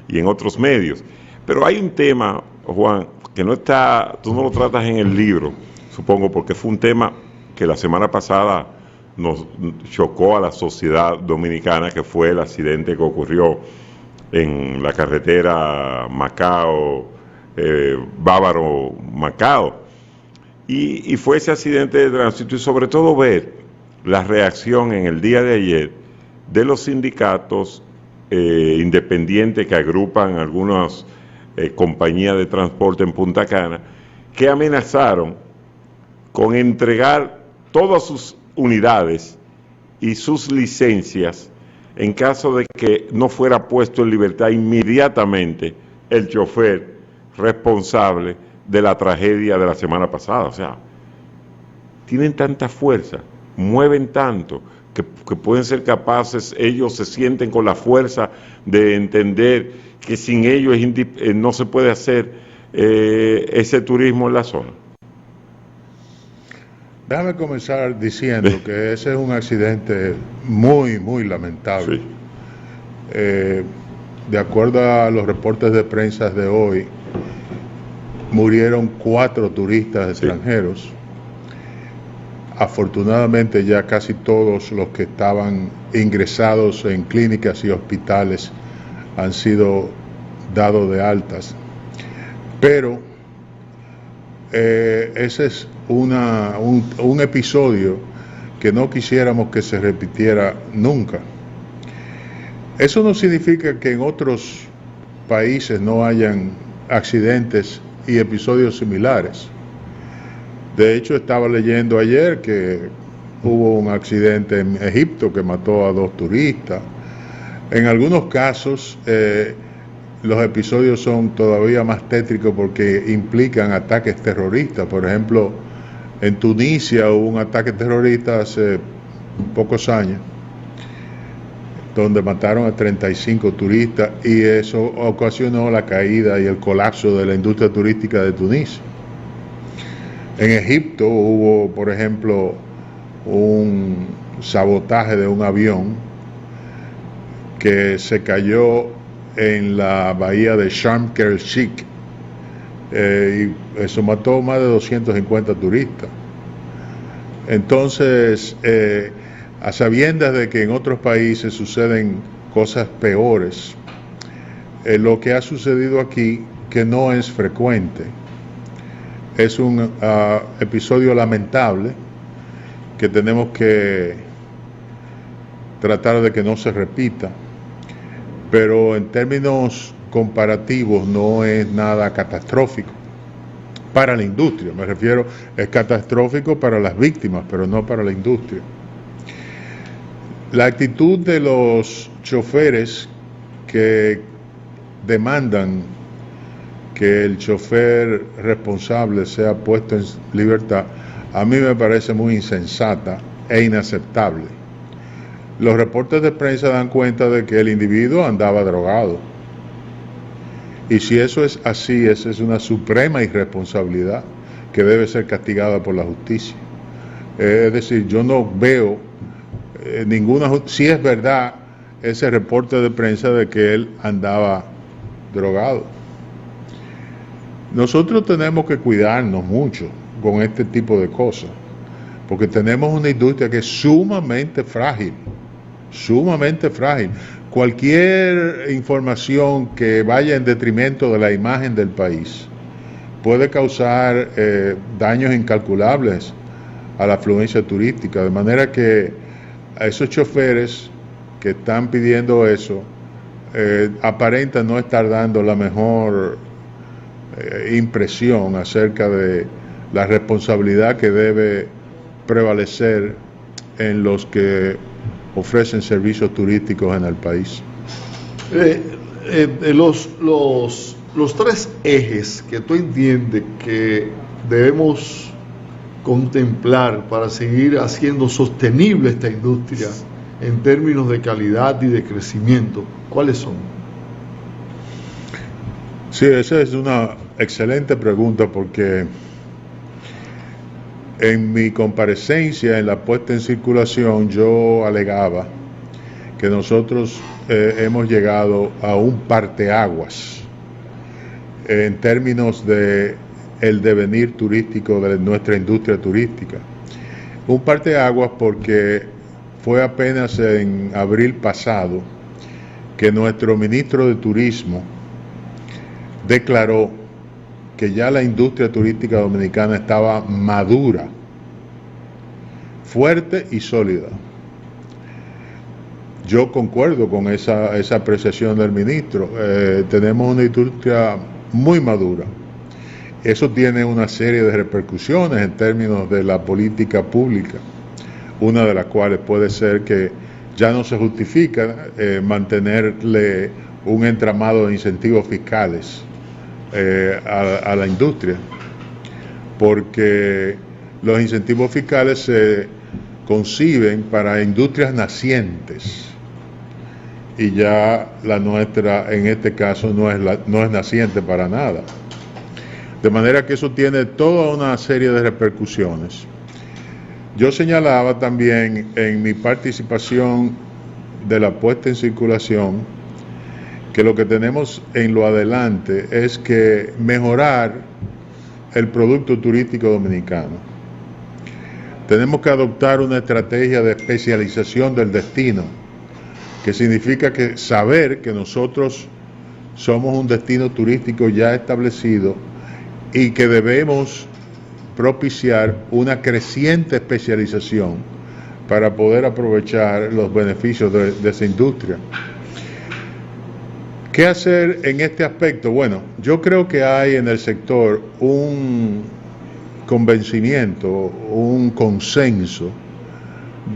y en otros medios. Pero hay un tema, Juan, que no está, tú no lo tratas en el libro, supongo, porque fue un tema que la semana pasada nos chocó a la sociedad dominicana, que fue el accidente que ocurrió en la carretera Bávaro-Macao. Y fue ese accidente de tránsito, y sobre todo ver la reacción en el día de ayer de los sindicatos independientes que agrupan algunas compañías de transporte en Punta Cana, que amenazaron con entregar todas sus unidades y sus licencias en caso de que no fuera puesto en libertad inmediatamente el chofer responsable de la tragedia de la semana pasada. O sea, tienen tanta fuerza, mueven tanto, que pueden ser capaces, ellos se sienten con la fuerza de entender que sin ellos no se puede hacer ese turismo en la zona. Déjame comenzar diciendo que ese es un accidente muy, muy lamentable. Sí. De acuerdo a los reportes de prensa de hoy, murieron 4 turistas extranjeros. Afortunadamente ya casi todos los que estaban ingresados en clínicas y hospitales han sido dados de altas. Pero ese es un episodio que no quisiéramos que se repitiera nunca. Eso no significa que en otros países no hayan accidentes y episodios similares. De hecho, estaba leyendo ayer que hubo un accidente en Egipto que mató a 2 turistas. En algunos casos, los episodios son todavía más tétricos porque implican ataques terroristas. Por ejemplo, en Tunisia hubo un ataque terrorista hace pocos años, donde mataron a 35 turistas, y eso ocasionó la caída y el colapso de la industria turística de Tunisia. En Egipto hubo, por ejemplo, un sabotaje de un avión que se cayó en la bahía de Sharm el Sheikh, y eso mató más de 250 turistas. Entonces, a sabiendas de que en otros países suceden cosas peores, lo que ha sucedido aquí, que no es frecuente, es un episodio lamentable que tenemos que tratar de que no se repita, pero en términos comparativos no es nada catastrófico para la industria. Me refiero, es catastrófico para las víctimas, pero no para la industria. La actitud de los choferes que demandan que el chofer responsable sea puesto en libertad, a mí me parece muy insensata e inaceptable. los reportes de prensa dan cuenta de que el individuo andaba drogado. Y si eso es así, esa es una suprema irresponsabilidad que debe ser castigada por la justicia. Es decir, yo no veo si es verdad ese reporte de prensa de que él andaba drogado. Nosotros tenemos que cuidarnos mucho con este tipo de cosas, porque tenemos una industria que es sumamente frágil. Cualquier información que vaya en detrimento de la imagen del país puede causar daños incalculables a la afluencia turística, de manera que a esos choferes que están pidiendo eso aparentan no estar dando la mejor impresión acerca de la responsabilidad que debe prevalecer en los que ofrecen servicios turísticos en el país. Los tres ejes que tú entiendes que debemos contemplar para seguir haciendo sostenible esta industria en términos de calidad y de crecimiento, ¿cuáles son? Sí, esa es una excelente pregunta, porque en mi comparecencia en la puesta en circulación yo alegaba que nosotros hemos llegado a un parteaguas en términos de el devenir turístico de nuestra industria turística. Un parteaguas porque fue apenas en abril pasado que nuestro ministro de Turismo declaró que ya la industria turística dominicana estaba madura, fuerte y sólida. Yo concuerdo con esa apreciación del ministro. Tenemos una industria muy madura. Eso tiene una serie de repercusiones en términos de la política pública, una de las cuales puede ser que ya no se justifica mantenerle un entramado de incentivos fiscales a la industria, porque los incentivos fiscales se conciben para industrias nacientes y ya la nuestra en este caso no es naciente para nada, de manera que eso tiene toda una serie de repercusiones. Yo señalaba también en mi participación de la puesta en circulación que lo que tenemos en lo adelante es que mejorar el producto turístico dominicano. Tenemos que adoptar una estrategia de especialización del destino, que significa que saber que nosotros somos un destino turístico ya establecido y que debemos propiciar una creciente especialización para poder aprovechar los beneficios de esa industria. ¿Qué hacer en este aspecto? Bueno, yo creo que hay en el sector un convencimiento, un consenso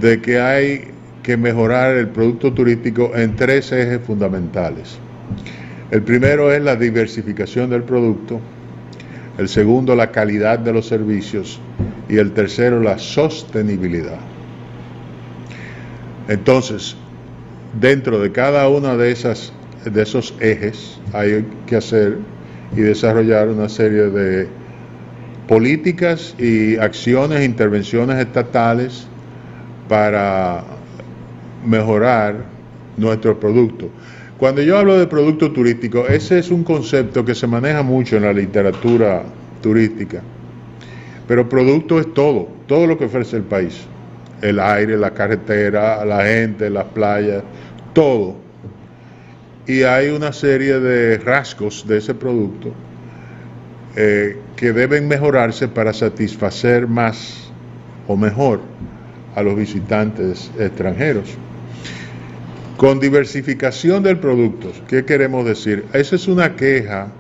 de que hay que mejorar el producto turístico en tres ejes fundamentales. El primero es la diversificación del producto, el segundo la calidad de los servicios y el tercero la sostenibilidad. Entonces, dentro de cada una de esos ejes hay que hacer y desarrollar una serie de políticas y acciones, intervenciones estatales para mejorar nuestro producto. Cuando yo hablo de producto turístico, ese es un concepto que se maneja mucho en la literatura turística, pero producto es todo lo que ofrece el país: el aire, la carretera, la gente, las playas, todo. Y hay una serie de rasgos de ese producto que deben mejorarse para satisfacer más o mejor a los visitantes extranjeros. Con diversificación del producto, ¿qué queremos decir? Esa es una queja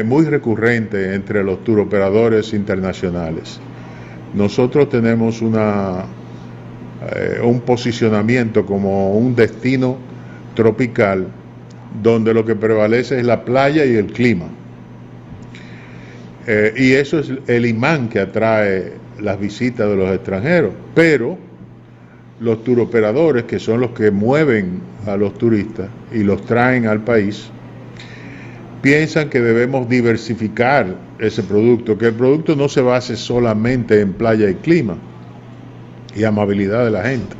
muy recurrente entre los turoperadores internacionales. Nosotros tenemos un posicionamiento como un destino tropical donde lo que prevalece es la playa y el clima. Y eso es el imán que atrae las visitas de los extranjeros. Pero los turoperadores, que son los que mueven a los turistas y los traen al país, piensan que debemos diversificar ese producto, que el producto no se base solamente en playa y clima y amabilidad de la gente,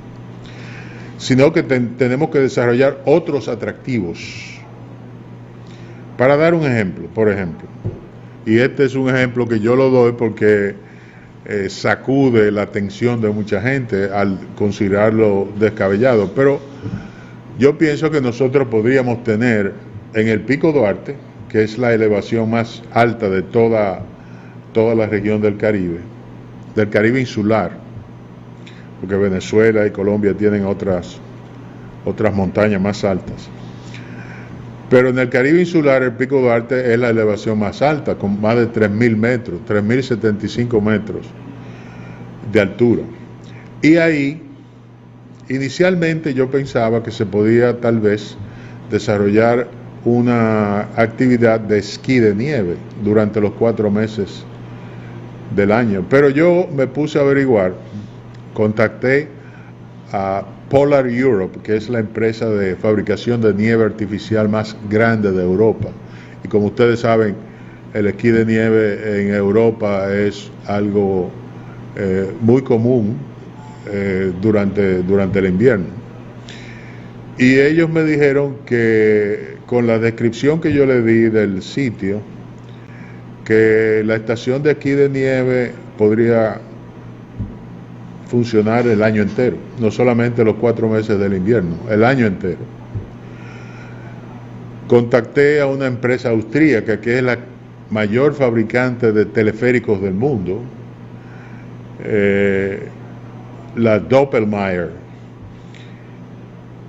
sino que tenemos que desarrollar otros atractivos. Para dar un ejemplo, por ejemplo, y este es un ejemplo que yo lo doy porque sacude la atención de mucha gente al considerarlo descabellado, pero yo pienso que nosotros podríamos tener en el Pico Duarte, que es la elevación más alta de toda la región del Caribe insular, porque Venezuela y Colombia tienen otras montañas más altas. Pero en el Caribe insular el Pico Duarte es la elevación más alta, con más de 3.000 metros, 3.075 metros de altura. Y ahí, inicialmente yo pensaba que se podía tal vez desarrollar una actividad de esquí de nieve durante los 4 meses del año. Pero yo me puse a averiguar, contacté a Polar Europe, que es la empresa de fabricación de nieve artificial más grande de Europa. Y como ustedes saben, el esquí de nieve en Europa es algo muy común durante el invierno. Y ellos me dijeron que con la descripción que yo le di del sitio, que la estación de esquí de nieve podría funcionar el año entero, no solamente los 4 meses del invierno, el año entero. Contacté a una empresa austríaca que es la mayor fabricante de teleféricos del mundo, la Doppelmayr,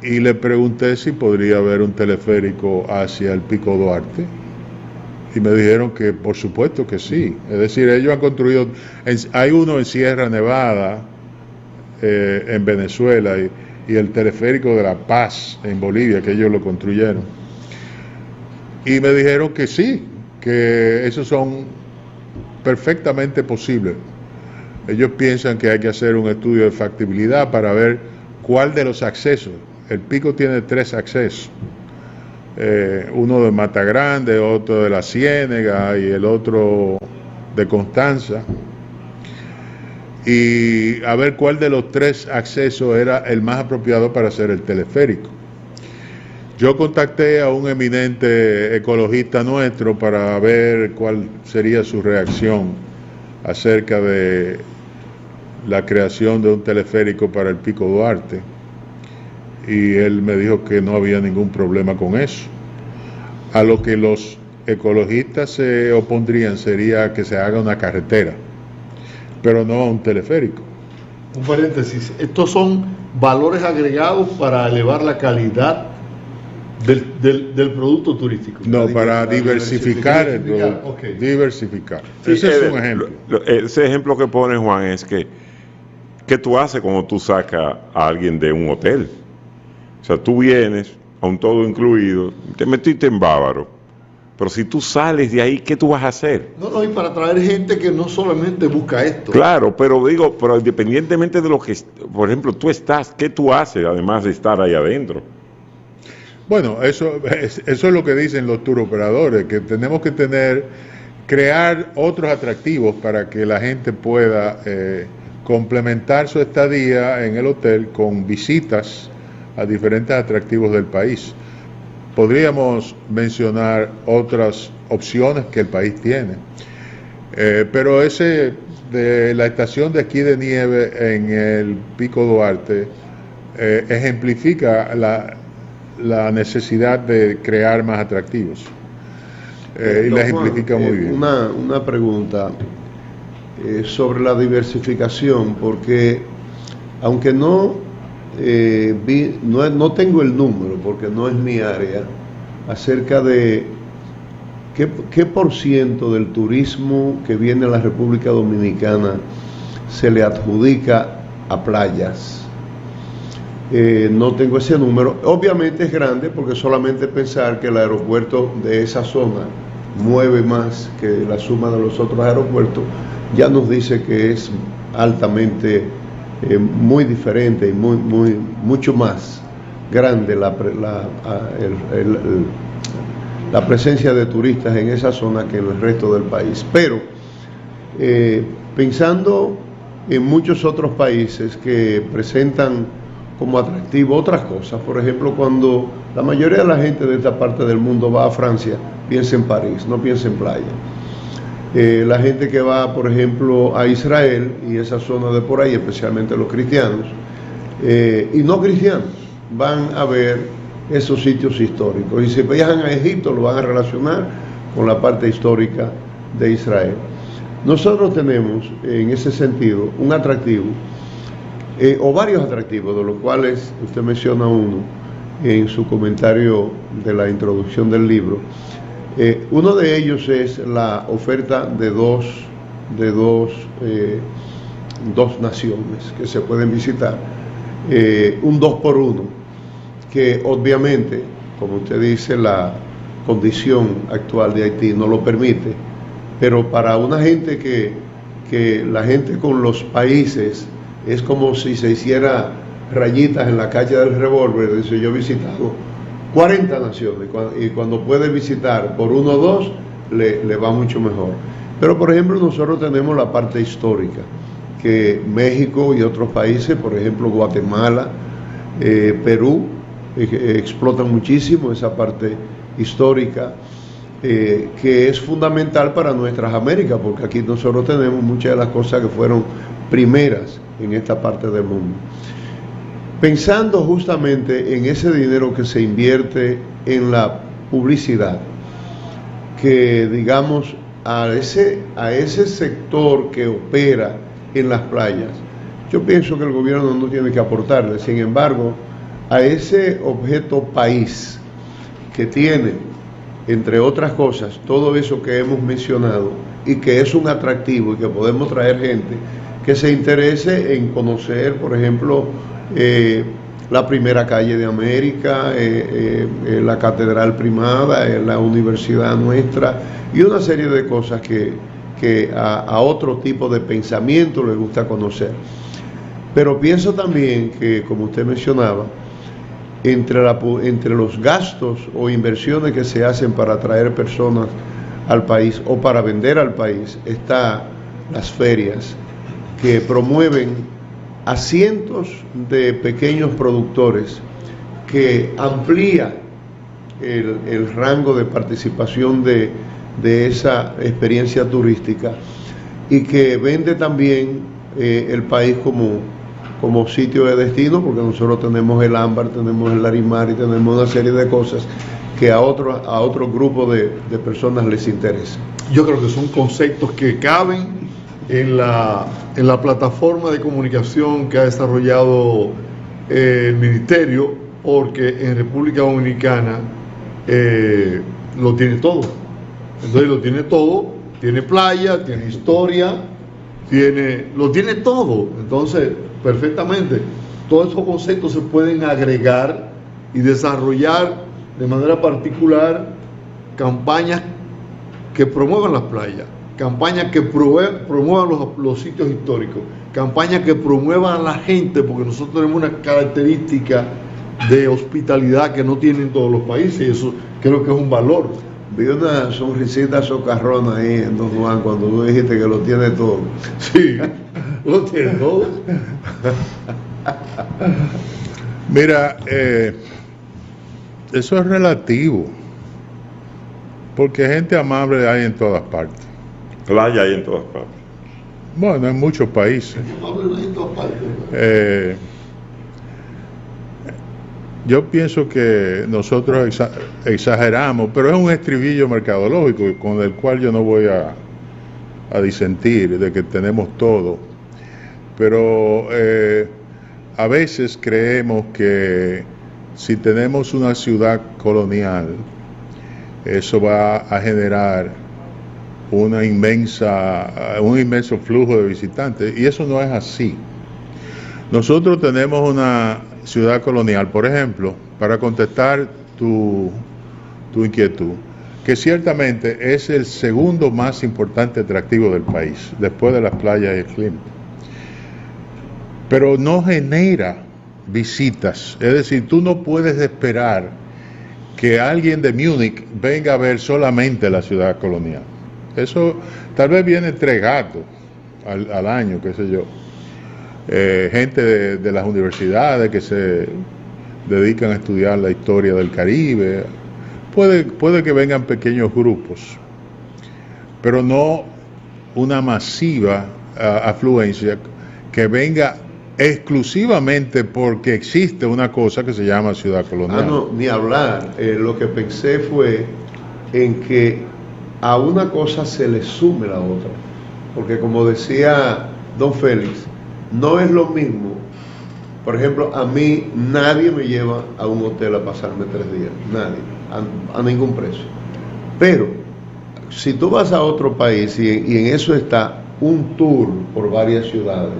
y le pregunté si podría haber un teleférico hacia el Pico Duarte, y me dijeron que por supuesto que sí. Es decir, ellos han construido, hay uno en Sierra Nevada, en Venezuela, y el teleférico de La Paz en Bolivia, que ellos lo construyeron, y me dijeron que sí, que esos son perfectamente posibles. Ellos piensan que hay que hacer un estudio de factibilidad para ver cuál de los accesos. El pico tiene 3 accesos, uno de Mata Grande, otro de La Ciénega y el otro de Constanza, y a ver cuál de los 3 accesos era el más apropiado para hacer el teleférico. Yo contacté a un eminente ecologista nuestro para ver cuál sería su reacción acerca de la creación de un teleférico para el Pico Duarte, y él me dijo que no había ningún problema con eso. A lo que los ecologistas se opondrían sería que se haga una carretera, pero no un teleférico. Un paréntesis, estos son valores agregados para elevar la calidad del producto turístico. No, para diversificar el producto. Okay. Diversificar. Sí, ese es un ejemplo. Ese ejemplo que pone Juan es que ¿qué tú haces cuando tú sacas a alguien de un hotel? O sea, tú vienes a un todo incluido, te metiste en Bávaro, pero si tú sales de ahí, ¿qué tú vas a hacer? No, y para traer gente que no solamente busca esto. Claro, pero independientemente de lo que, por ejemplo, tú estás, ¿qué tú haces además de estar ahí adentro? Bueno, eso es lo que dicen los turoperadores, que tenemos que crear otros atractivos para que la gente pueda complementar su estadía en el hotel con visitas a diferentes atractivos del país. Podríamos mencionar otras opciones que el país tiene, pero ese de la estación de esquí de nieve en el Pico Duarte ejemplifica la necesidad de crear más atractivos, y la ejemplifica muy bien. Una pregunta sobre la diversificación, porque aunque no tengo el número, porque no es mi área, acerca de qué por ciento del turismo que viene a la República Dominicana se le adjudica a playas. No tengo ese número. Obviamente es grande, porque solamente pensar que el aeropuerto de esa zona mueve más que la suma de los otros aeropuertos ya nos dice que es altamente muy diferente y mucho más grande la presencia de turistas en esa zona que en el resto del país. Pero pensando en muchos otros países que presentan como atractivo otras cosas, por ejemplo, cuando la mayoría de la gente de esta parte del mundo va a Francia, piensa en París, no piensa en playa. La gente que va, por ejemplo, a Israel y esa zona de por ahí, especialmente los cristianos, y no cristianos, van a ver esos sitios históricos. Y si viajan a Egipto, lo van a relacionar con la parte histórica de Israel. Nosotros tenemos, en ese sentido, un atractivo, o varios atractivos, de los cuales usted menciona uno en su comentario de la introducción del libro. Uno de ellos es la oferta de dos naciones que se pueden visitar, un 2x1, que obviamente, como usted dice, la condición actual de Haití no lo permite, pero para una gente que la gente con los países es como si se hiciera rayitas en la calle del revólver. Dice, yo he visitado 40 naciones, y cuando puede visitar por 1 o 2 le va mucho mejor. Pero por ejemplo nosotros tenemos la parte histórica, que México y otros países, por ejemplo Guatemala, Perú, explotan muchísimo esa parte histórica, que es fundamental para nuestras Américas, porque aquí nosotros tenemos muchas de las cosas que fueron primeras en esta parte del mundo. Pensando justamente en ese dinero que se invierte en la publicidad, que digamos a ese sector que opera en las playas, yo pienso que el gobierno no tiene que aportarle. Sin embargo, a ese objeto país que tiene, entre otras cosas, todo eso que hemos mencionado y que es un atractivo y que podemos traer gente que se interese en conocer, por ejemplo, la primera calle de América, la Catedral Primada, la universidad nuestra y una serie de cosas que a otro tipo de pensamiento les gusta conocer. Pero pienso también que, como usted mencionaba, entre los gastos o inversiones que se hacen para atraer personas al país o para vender al país, están las ferias que promueven a cientos de pequeños productores, que amplía el rango de participación de esa experiencia turística, y que vende también el país como sitio de destino, porque nosotros tenemos el ámbar, tenemos el larimar y tenemos una serie de cosas que a otro grupo de personas les interesa. Yo creo que son conceptos que caben en la plataforma de comunicación que ha desarrollado el ministerio, porque en República Dominicana lo tiene todo. Entonces lo tiene todo, tiene playa, tiene historia, lo tiene todo. Entonces, perfectamente, todos esos conceptos se pueden agregar y desarrollar de manera particular campañas que promuevan las playas, campañas que promuevan los sitios históricos, campañas que promuevan a la gente, porque nosotros tenemos una característica de hospitalidad que no tienen todos los países, y eso creo que es un valor. Vi una sonrisita socarrona ahí en Don Juan cuando tú dijiste que lo tiene todo. Sí, lo tiene todo. Mira, eso es relativo, porque gente amable hay en todas partes. Playa hay en todas partes. Bueno, en muchos países. Yo pienso que nosotros exageramos, pero es un estribillo mercadológico con el cual yo no voy a disentir, de que tenemos todo. Pero a veces creemos que si tenemos una ciudad colonial, eso va a generar un inmenso flujo de visitantes, y eso no es así. Nosotros tenemos una ciudad colonial, por ejemplo, para contestar tu inquietud, que ciertamente es el segundo más importante atractivo del país, después de las playas y el clima. pero no genera visitas. Es decir, tú no puedes esperar que alguien de Múnich venga a ver solamente la ciudad colonial. Eso tal vez viene 3 gatos al año, qué sé yo. Gente de las universidades que se dedican a estudiar la historia del Caribe. Puede que vengan pequeños grupos, pero no una masiva afluencia que venga exclusivamente porque existe una cosa que se llama ciudad colonial. No, ni hablar. Lo que pensé fue en que a una cosa se le sume la otra, porque como decía don Félix, no es lo mismo. Por ejemplo, a mí nadie me lleva a un hotel a pasarme 3 días, nadie, a ningún precio. Pero si tú vas a otro país y en eso está un tour por varias ciudades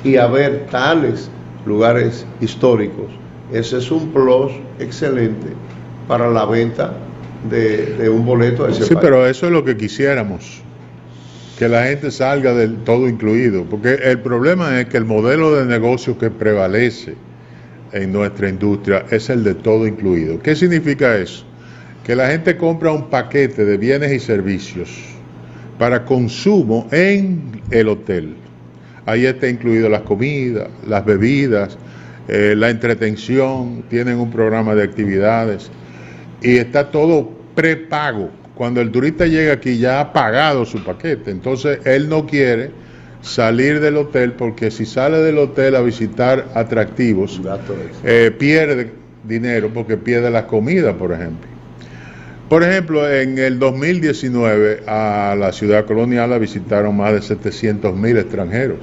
y a ver tales lugares históricos, ese es un plus excelente para la venta de un boleto a ese país. Sí, pero eso es lo que quisiéramos, que la gente salga del todo incluido, porque el problema es que el modelo de negocio que prevalece en nuestra industria es el de todo incluido. ¿Qué significa eso? Que la gente compra un paquete de bienes y servicios para consumo en el hotel. Ahí está incluido las comidas, las bebidas, la entretención, tienen un programa de actividades y está todo prepago. Cuando el turista llega aquí ya ha pagado su paquete, entonces él no quiere salir del hotel porque si sale del hotel a visitar atractivos, pierde dinero porque pierde la comida, por ejemplo. Por ejemplo, en el 2019 a la ciudad colonial la visitaron más de 700,000 extranjeros.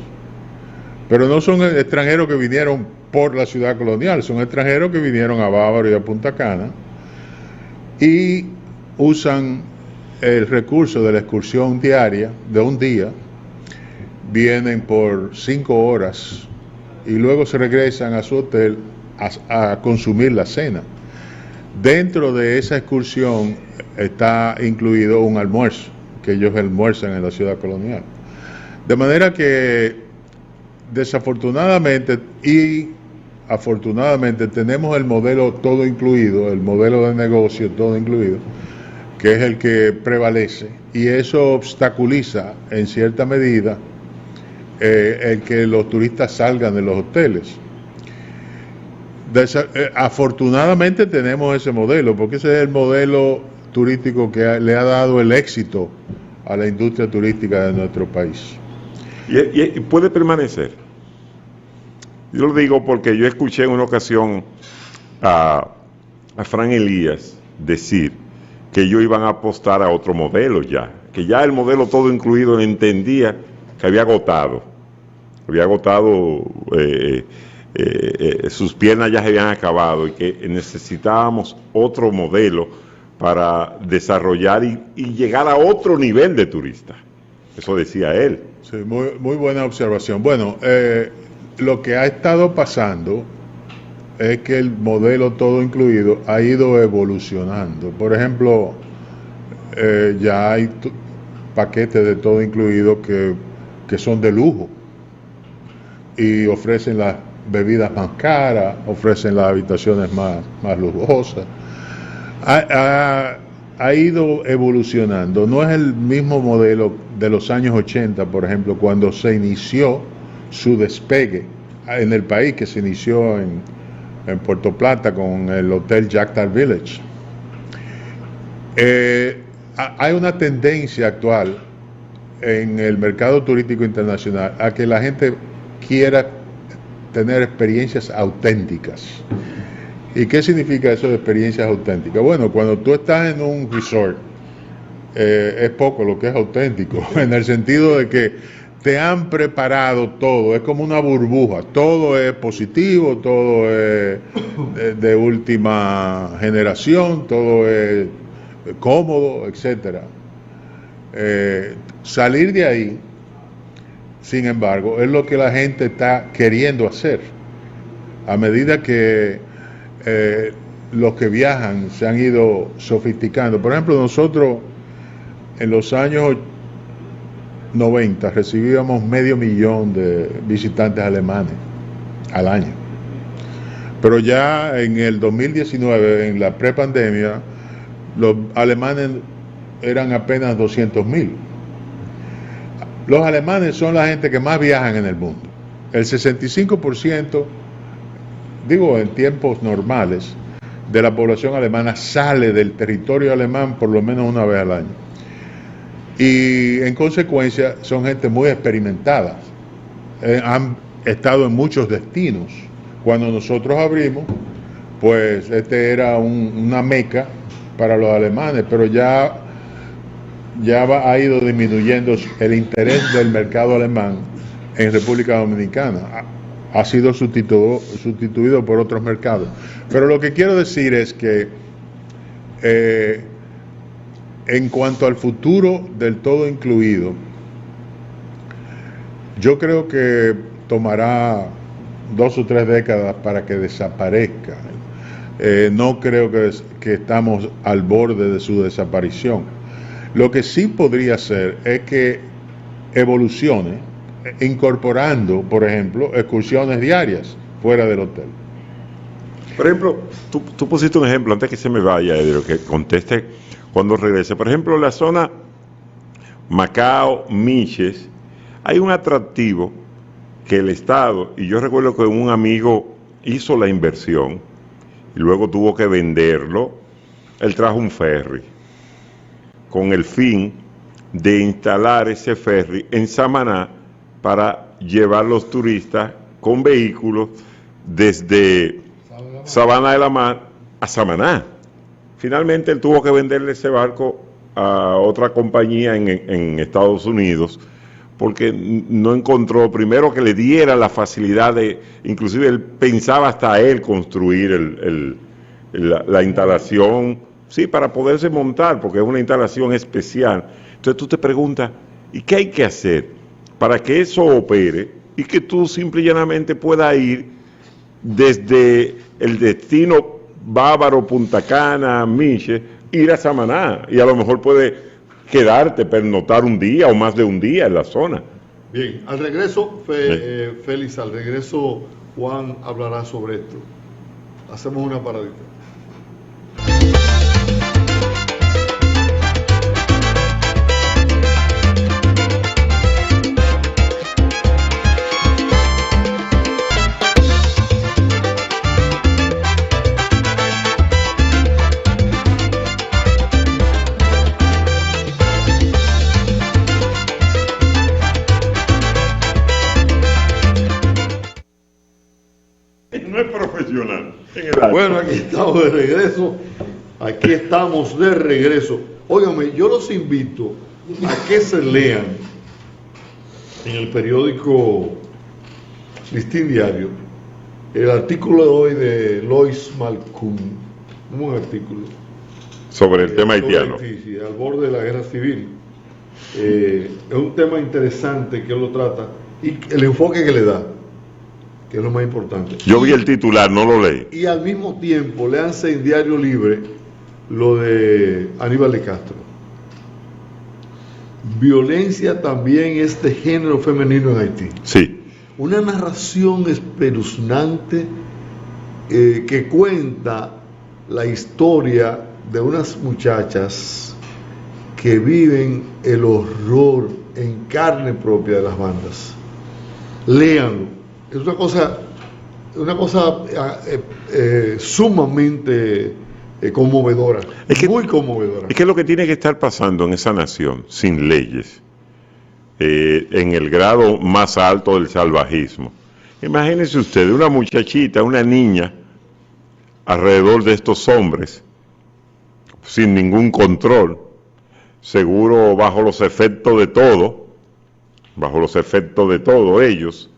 Pero no son extranjeros que vinieron por la ciudad colonial, son extranjeros que vinieron a Bávaro y a Punta Cana y usan el recurso de la excursión diaria de un día, vienen por 5 horas y luego se regresan a su hotel a consumir la cena. Dentro de esa excursión está incluido un almuerzo, que ellos almuerzan en la ciudad colonial. De manera que desafortunadamente y afortunadamente tenemos el modelo todo incluido, el modelo de negocio todo incluido, que es el que prevalece, y eso obstaculiza en cierta medida el que los turistas salgan de los hoteles. Afortunadamente tenemos ese modelo, porque ese es el modelo turístico que le ha dado el éxito a la industria turística de nuestro país. Y puede permanecer. Yo lo digo porque yo escuché en una ocasión a Fran Elías decir que ellos iban a apostar a otro modelo ya, que ya el modelo todo incluido entendía que había agotado, sus piernas ya se habían acabado y que necesitábamos otro modelo para desarrollar y llegar a otro nivel de turista. Eso decía él. Sí, muy buena observación. Bueno, lo que ha estado pasando es que el modelo todo incluido ha ido evolucionando. Por ejemplo, ya hay paquetes de todo incluido que son de lujo y ofrecen las bebidas más caras, ofrecen las habitaciones más lujosas. Ha ido evolucionando. No es el mismo modelo de los años 80, por ejemplo, cuando se inició su despegue en el país, que se inició en Puerto Plata con el Hotel Jactar Village. Hay una tendencia actual en el mercado turístico internacional a que la gente quiera tener experiencias auténticas. ¿Y qué significa eso de experiencias auténticas? Bueno, cuando tú estás en un resort, es poco lo que es auténtico, en el sentido de que te han preparado todo, es como una burbuja, todo es positivo, todo es de última generación, todo es cómodo, etcétera. Salir de ahí, sin embargo, es lo que la gente está queriendo hacer. A medida que los que viajan se han ido sofisticando. Por ejemplo, nosotros en los años 90 recibíamos 500,000 de visitantes alemanes al año. Pero ya en el 2019, en la prepandemia, los alemanes eran apenas 200.000. Los alemanes son la gente que más viajan en el mundo. El 65%, digo en tiempos normales, de la población alemana sale del territorio alemán por lo menos una vez al año. Y en consecuencia son gente muy experimentada. Han estado en muchos destinos. Cuando nosotros abrimos, pues este era una meca para los alemanes, pero ya ha ido disminuyendo el interés del mercado alemán en República Dominicana. Ha sido sustituido por otros mercados. Pero lo que quiero decir es que en cuanto al futuro del todo incluido, yo creo que tomará 2 o 3 décadas para que desaparezca. No creo que estamos al borde de su desaparición. Lo que sí podría ser es que evolucione, incorporando, por ejemplo, excursiones diarias fuera del hotel. Por ejemplo, tú pusiste un ejemplo, antes que se me vaya, Edro, que conteste cuando regrese. Por ejemplo, en la zona Macao, Miches, hay un atractivo que el Estado, y yo recuerdo que un amigo hizo la inversión y luego tuvo que venderlo. Él trajo un ferry con el fin de instalar ese ferry en Samaná para llevar los turistas con vehículos desde Sabana de la Mar a Samaná. Finalmente él tuvo que venderle ese barco a otra compañía en Estados Unidos, porque no encontró, primero, que le diera la facilidad de, inclusive él pensaba hasta él construir la instalación, sí, para poderse montar, porque es una instalación especial. Entonces tú te preguntas, ¿y qué hay que hacer para que eso opere y que tú simple y llanamente puedas ir desde el destino bávaro, Punta Cana, Miche, ir a Samaná, y a lo mejor puede quedarte, pernoctar un día o más de un día en la zona? Bien, al regreso, Félix, al regreso Juan hablará sobre esto. Hacemos una paradita. No es profesional. Bueno, aquí estamos de regreso. Óigame, yo los invito a que se lean en el periódico Listín Diario el artículo de hoy de Lois Malcolm, un artículo sobre el tema haitiano. Sí, al borde de la guerra civil. Es un tema interesante que él lo trata y el enfoque que le da, que es lo más importante. Yo vi el titular, no lo leí. Y al mismo tiempo, léanse en Diario Libre lo de Aníbal de Castro. Violencia también es de género femenino en Haití. Sí. Una narración espeluznante que cuenta la historia de unas muchachas que viven el horror en carne propia de las bandas. Léanlo. Es una cosa sumamente conmovedora, muy conmovedora. Es que lo que tiene que estar pasando en esa nación, sin leyes, en el grado más alto del salvajismo. Imagínense ustedes, una muchachita, una niña, alrededor de estos hombres, sin ningún control, seguro bajo los efectos de todo ellos,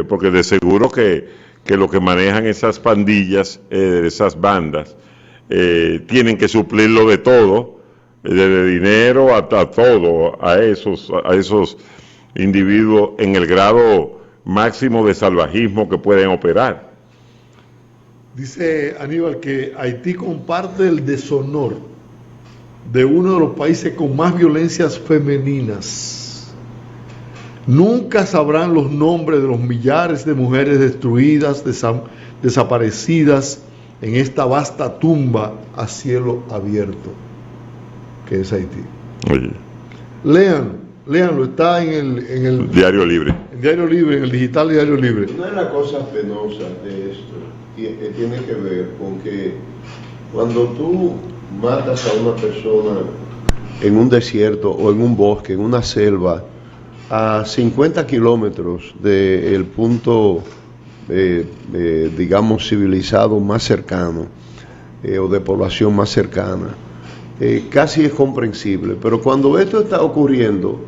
porque de seguro que lo que manejan esas pandillas, esas bandas, tienen que suplirlo de todo, desde dinero hasta todo, a esos individuos en el grado máximo de salvajismo que pueden operar. Dice Aníbal que Haití comparte el deshonor de uno de los países con más violencias femeninas. Nunca sabrán los nombres de los millares de mujeres destruidas, desaparecidas en esta vasta tumba a cielo abierto que es Haití. Oye, Léanlo, está en el Diario Libre. Diario Libre, en el digital Diario Libre. Una de las cosas penosas de esto tiene que ver con que cuando tú matas a una persona en un desierto o en un bosque, en una selva, a 50 kilómetros del punto, digamos, civilizado más cercano, o de población más cercana, casi es comprensible. Pero cuando esto está ocurriendo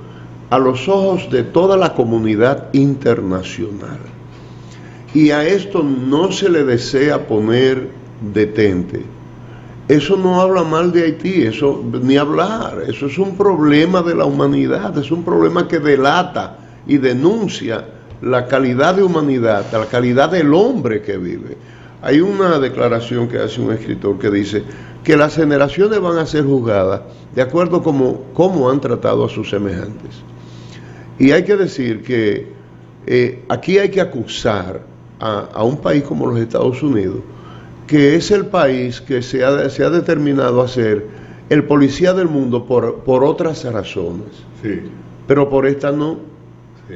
a los ojos de toda la comunidad internacional, y a esto no se le desea poner detente, eso no habla mal de Haití, eso ni hablar, eso es un problema de la humanidad, es un problema que delata y denuncia la calidad de humanidad, la calidad del hombre que vive. Hay una declaración que hace un escritor que dice que las generaciones van a ser juzgadas de acuerdo como cómo han tratado a sus semejantes. Y hay que decir que aquí hay que acusar a un país como los Estados Unidos, que es el país que se ha determinado a ser el policía del mundo por otras razones. Sí. Pero por esta no. Sí.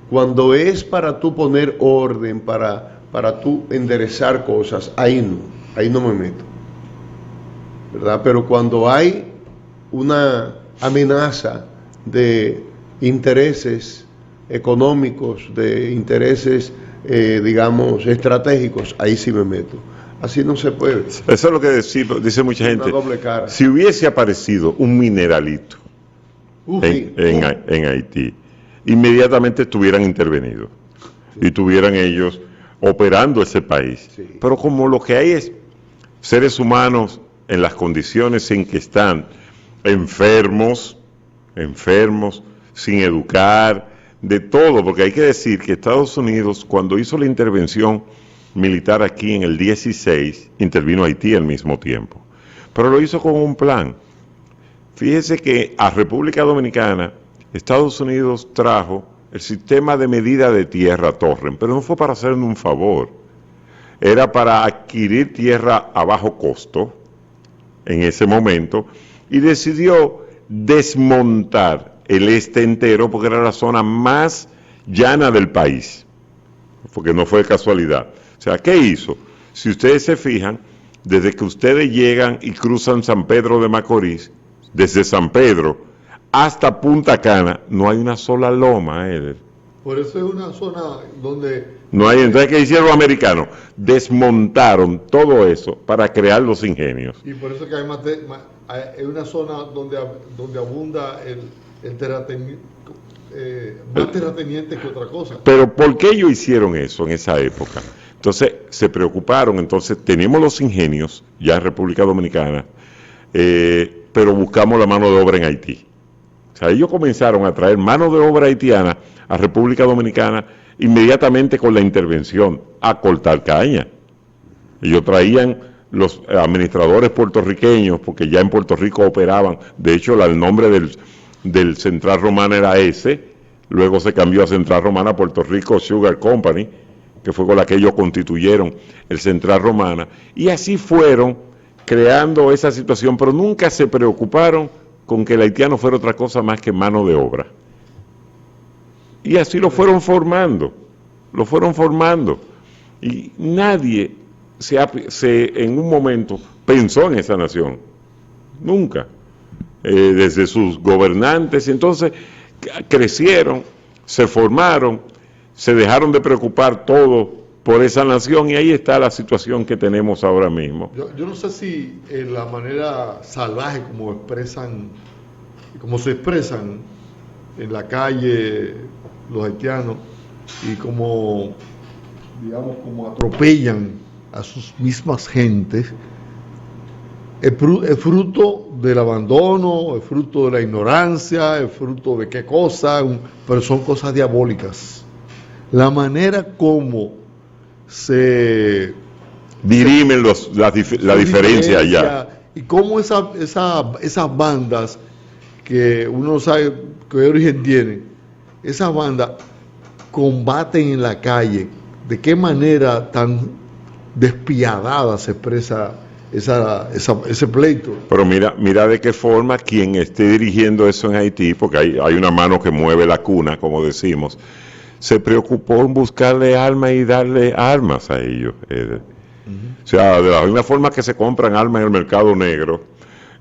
Cuando es para tú poner orden, para tú enderezar cosas, ahí no me meto, ¿verdad? Pero cuando hay una amenaza de intereses económicos, de intereses, digamos, estratégicos, ahí sí me meto. Así no se puede. Eso es lo que dice mucha gente. Una doble cara. Si hubiese aparecido un mineralito Sí. en Haití, inmediatamente estuvieran intervenidos y tuvieran ellos operando ese país. Sí. Pero como lo que hay es seres humanos en las condiciones en que están, enfermos, sin educar, de todo, porque hay que decir que Estados Unidos, cuando hizo la intervención militar aquí en el 16, intervino Haití al mismo tiempo, pero lo hizo con un plan. Fíjese que a República Dominicana Estados Unidos trajo el sistema de medida de tierra Torrent, pero no fue para hacernos un favor, era para adquirir tierra a bajo costo en ese momento, y decidió desmontar el este entero porque era la zona más llana del país, porque no fue de casualidad. O sea, ¿qué hizo? Si ustedes se fijan, desde que ustedes llegan y cruzan San Pedro de Macorís, desde San Pedro hasta Punta Cana, no hay una sola loma, Eder. Por eso es una zona donde... No hay. Entonces, ¿qué hicieron los americanos? Desmontaron todo eso para crear los ingenios. Y por eso que es una zona donde abunda el terrateniente, más terrateniente que otra cosa. Pero ¿por qué ellos hicieron eso en esa época? Entonces se preocuparon, entonces tenemos los ingenios ya en República Dominicana, pero buscamos la mano de obra en Haití. O sea, ellos comenzaron a traer mano de obra haitiana a República Dominicana inmediatamente con la intervención, a cortar caña. Ellos traían los administradores puertorriqueños, porque ya en Puerto Rico operaban, de hecho el nombre del Central Romana era ese, luego se cambió a Central Romana Puerto Rico Sugar Company, que fue con la que ellos constituyeron el Central Romana, y así fueron creando esa situación, pero nunca se preocuparon con que el haitiano fuera otra cosa más que mano de obra. Y así lo fueron formando, y nadie en un momento pensó en esa nación, nunca, desde sus gobernantes. Entonces crecieron, se formaron, se dejaron de preocupar todo por esa nación, y ahí está la situación que tenemos ahora mismo. Yo no sé si la manera salvaje como se expresan en la calle los haitianos, y como atropellan a sus mismas gentes, es fruto del abandono, es fruto de la ignorancia, es fruto de qué cosa, pero son cosas diabólicas. La manera como se dirimen la diferencia allá. Y cómo esas bandas que uno sabe qué origen tienen, esas bandas combaten en la calle, ¿de qué manera tan despiadada se expresa ese pleito? Pero mira de qué forma quien esté dirigiendo eso en Haití, porque hay una mano que mueve la cuna, como decimos, se preocupó en buscarle armas y darle armas a ellos. O sea, de la misma forma que se compran armas en el mercado negro,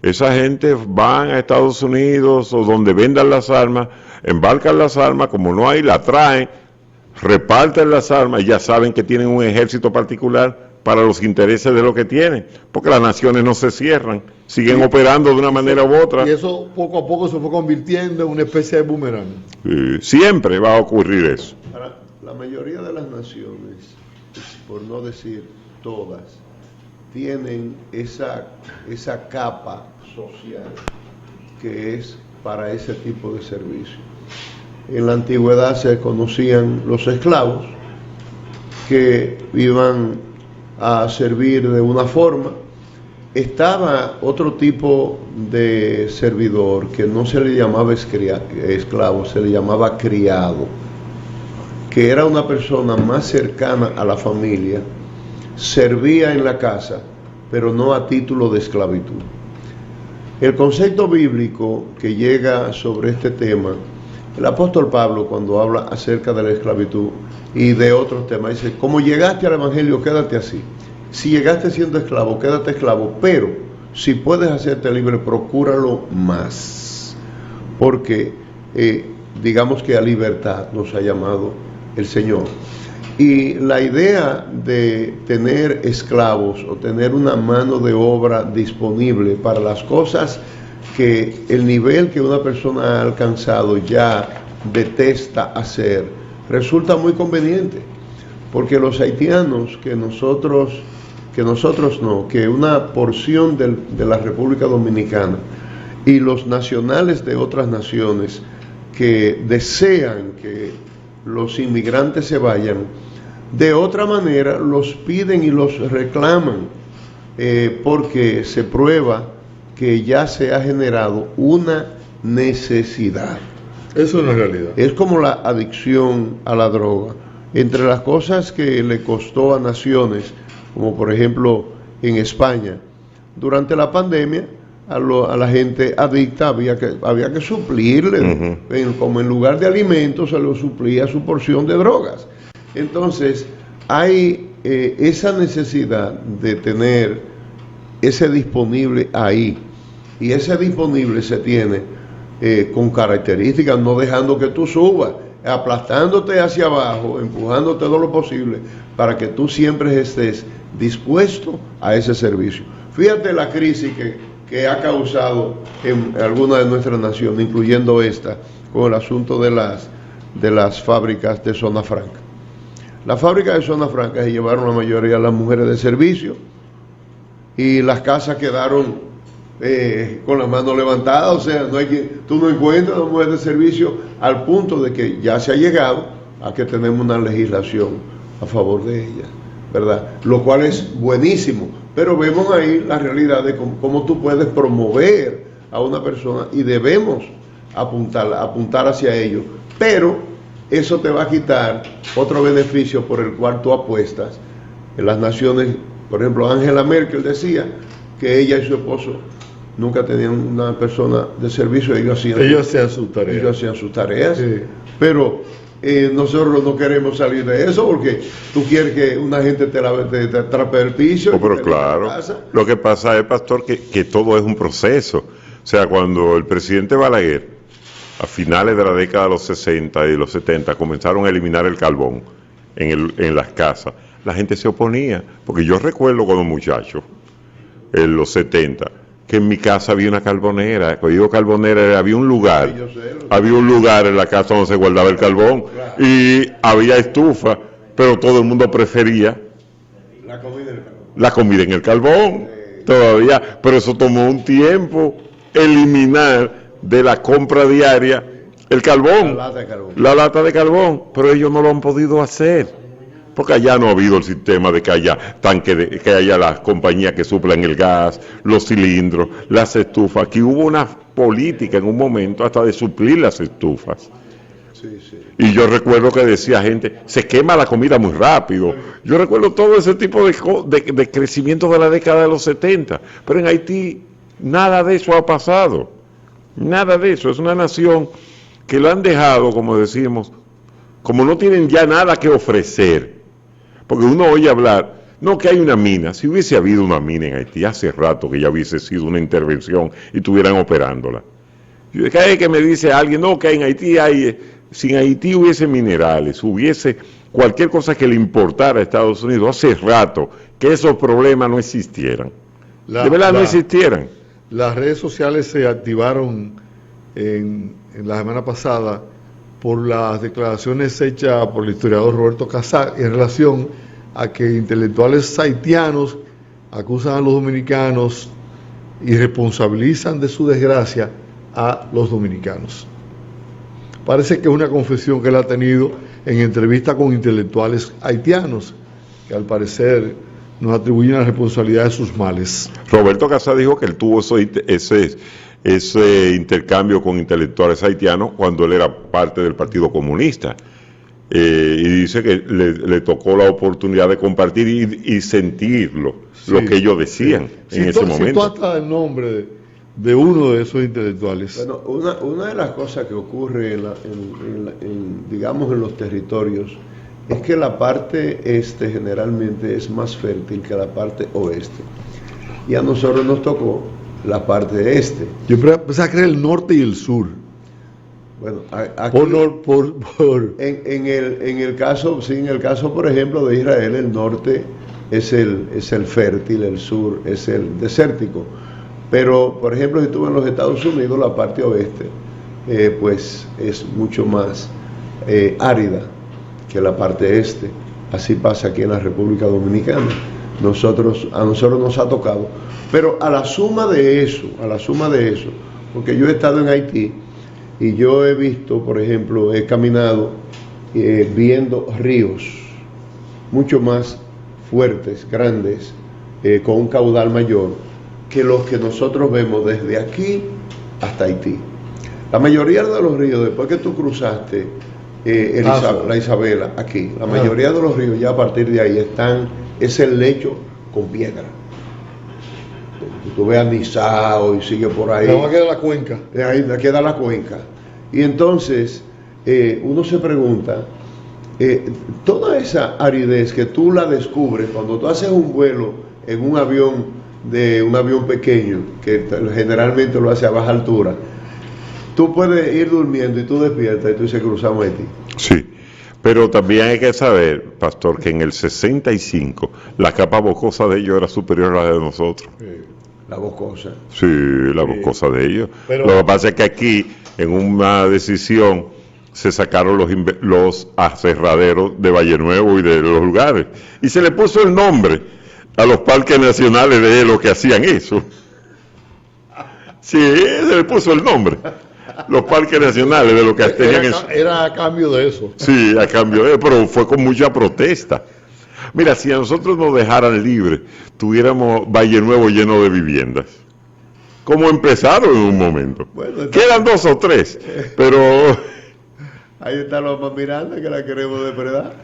esa gente van a Estados Unidos o donde vendan las armas, embarcan las armas, como no hay, la traen, reparten las armas y ya saben que tienen un ejército particular para los intereses de lo que tienen, porque las naciones no se cierran, siguen operando de una manera u otra. Y eso poco a poco se fue convirtiendo en una especie de boomerang. Siempre va a ocurrir eso. Ahora, la mayoría de las naciones, por no decir todas, tienen esa capa social que es para ese tipo de servicio. En la antigüedad se conocían los esclavos que iban a servir de una forma. Estaba otro tipo de servidor que no se le llamaba esclavo, se le llamaba criado, que era una persona más cercana a la familia, servía en la casa, pero no a título de esclavitud. El concepto bíblico que llega sobre este tema, el apóstol Pablo, cuando habla acerca de la esclavitud y de otros temas, dice: como llegaste al evangelio, quédate así. Si llegaste siendo esclavo, quédate esclavo, pero si puedes hacerte libre, procúralo más, porque digamos que a libertad nos ha llamado el Señor. Y la idea de tener esclavos o tener una mano de obra disponible para las cosas que el nivel que una persona ha alcanzado ya detesta hacer, resulta muy conveniente, porque los haitianos que una porción de la República Dominicana y los nacionales de otras naciones que desean que los inmigrantes se vayan, de otra manera los piden y los reclaman, porque se prueba que ya se ha generado una necesidad. Eso es una realidad. Es como la adicción a la droga. Entre las cosas que le costó a naciones, como por ejemplo en España, durante la pandemia, a la gente adicta había que suplirle, como en lugar de alimentos se lo suplía su porción de drogas. Entonces hay esa necesidad de tener ese disponible ahí, y ese disponible se tiene con características, no dejando que tú subas, aplastándote hacia abajo, empujándote todo lo posible para que tú siempre estés dispuesto a ese servicio. Fíjate la crisis que ha causado en algunas de nuestras naciones, incluyendo esta, con el asunto de las fábricas de zona franca. Las fábricas de zona franca se llevaron la mayoría de las mujeres de servicio y las casas quedaron con las manos levantadas, o sea, tú no encuentras una mujer de servicio, al punto de que ya se ha llegado a que tenemos una legislación a favor de ellas, ¿verdad? Lo cual es buenísimo, pero vemos ahí la realidad de cómo tú puedes promover a una persona y debemos apuntar hacia ello, pero eso te va a quitar otro beneficio por el cual tú apuestas. En las naciones, por ejemplo, Angela Merkel decía que ella y su esposo nunca tenían una persona de servicio, ellos hacían sus tareas, sí. Pero nosotros no queremos salir de eso, porque tú quieres que una gente te trape el piso. Pero claro, lo que pasa es, pastor, que todo es un proceso. O sea, cuando el presidente Balaguer, a finales de la década de los 60 y los 70, comenzaron a eliminar el carbón en las casas, la gente se oponía, porque yo recuerdo cuando muchacho, en los 70, que en mi casa había una carbonera. Cuando digo carbonera, había un lugar en la casa donde se guardaba el carbón, y había estufa, pero todo el mundo prefería la comida en el carbón todavía, pero eso tomó un tiempo eliminar de la compra diaria el carbón, la lata de carbón, pero ellos no lo han podido hacer, porque allá no ha habido el sistema de que haya que haya las compañías que suplan el gas, los cilindros, las estufas. Aquí hubo una política en un momento hasta de suplir las estufas. Sí. Sí, sí. Y yo recuerdo que decía gente, se quema la comida muy rápido. Yo recuerdo todo ese tipo de crecimiento de la década de los 70. Pero en Haití nada de eso ha pasado. Nada de eso. Es una nación que lo han dejado, como decimos, como no tienen ya nada que ofrecer. Porque uno oye hablar, no que hay una mina. Si hubiese habido una mina en Haití, hace rato que ya hubiese sido una intervención y estuvieran operándola. Cada vez que me dice alguien, no, que en Haití hay, si en Haití hubiese minerales, hubiese cualquier cosa que le importara a Estados Unidos, hace rato que esos problemas no existieran. De verdad no existieran. Las redes sociales se activaron en la semana pasada por las declaraciones hechas por el historiador Roberto Casar en relación a que intelectuales haitianos acusan a los dominicanos y responsabilizan de su desgracia a los dominicanos. Parece que es una confesión que él ha tenido en entrevista con intelectuales haitianos, que al parecer nos atribuyen la responsabilidad de sus males. Roberto Casar dijo que él tuvo ese intercambio con intelectuales haitianos cuando él era parte del Partido Comunista. Y dice que le tocó la oportunidad de compartir y sentirlo, sí, lo que ellos decían en ese momento. Si tú hasta el nombre de uno de esos intelectuales. Bueno, una de las cosas que ocurre digamos en los territorios es que la parte este generalmente es más fértil que la parte oeste. Y a nosotros nos tocó la parte este. Yo pensaba que era el norte y el sur. Bueno, aquí, en el caso, por ejemplo, de Israel, el norte es el fértil, el sur es el desértico. Pero, por ejemplo, si tú vas en los Estados Unidos, la parte oeste, pues es mucho más árida que la parte este. Así pasa aquí en la República Dominicana. A nosotros nos ha tocado. Pero a la suma de eso, porque yo he estado en Haití y yo he visto, por ejemplo, he caminado viendo ríos mucho más fuertes, grandes, con un caudal mayor que los que nosotros vemos desde aquí hasta Haití. La mayoría de los ríos, después que tú cruzaste la Isabela, aquí, la mayoría de los ríos ya a partir de ahí es el lecho con piedra. Tú ves a Nizao y sigue por ahí. No, queda la cuenca. Ahí queda la cuenca. Y entonces uno se pregunta, toda esa aridez que tú la descubres cuando tú haces un vuelo en un avión pequeño, que generalmente lo hace a baja altura, tú puedes ir durmiendo y tú despiertas y tú dices cruzamos Haití. Sí, pero también hay que saber, pastor, que en el 65 la capa boscosa de ellos era superior a la de nosotros. La boscosa. Sí, la boscosa de ellos. Pero lo que pasa es que aquí, en una decisión, se sacaron los aserraderos de Valle Nuevo y de los lugares. Y se le puso el nombre a los parques nacionales de los que hacían eso. Sí, se le puso el nombre. Los parques nacionales de los que tenían eso. Era a cambio de eso. Sí, a cambio de eso, pero fue con mucha protesta. Mira, si a nosotros nos dejaran libres, tuviéramos Valle Nuevo lleno de viviendas. Como empezaron en un momento. Bueno, quedan 2 o 3, pero... Ahí está Loma Miranda, que la queremos depredar.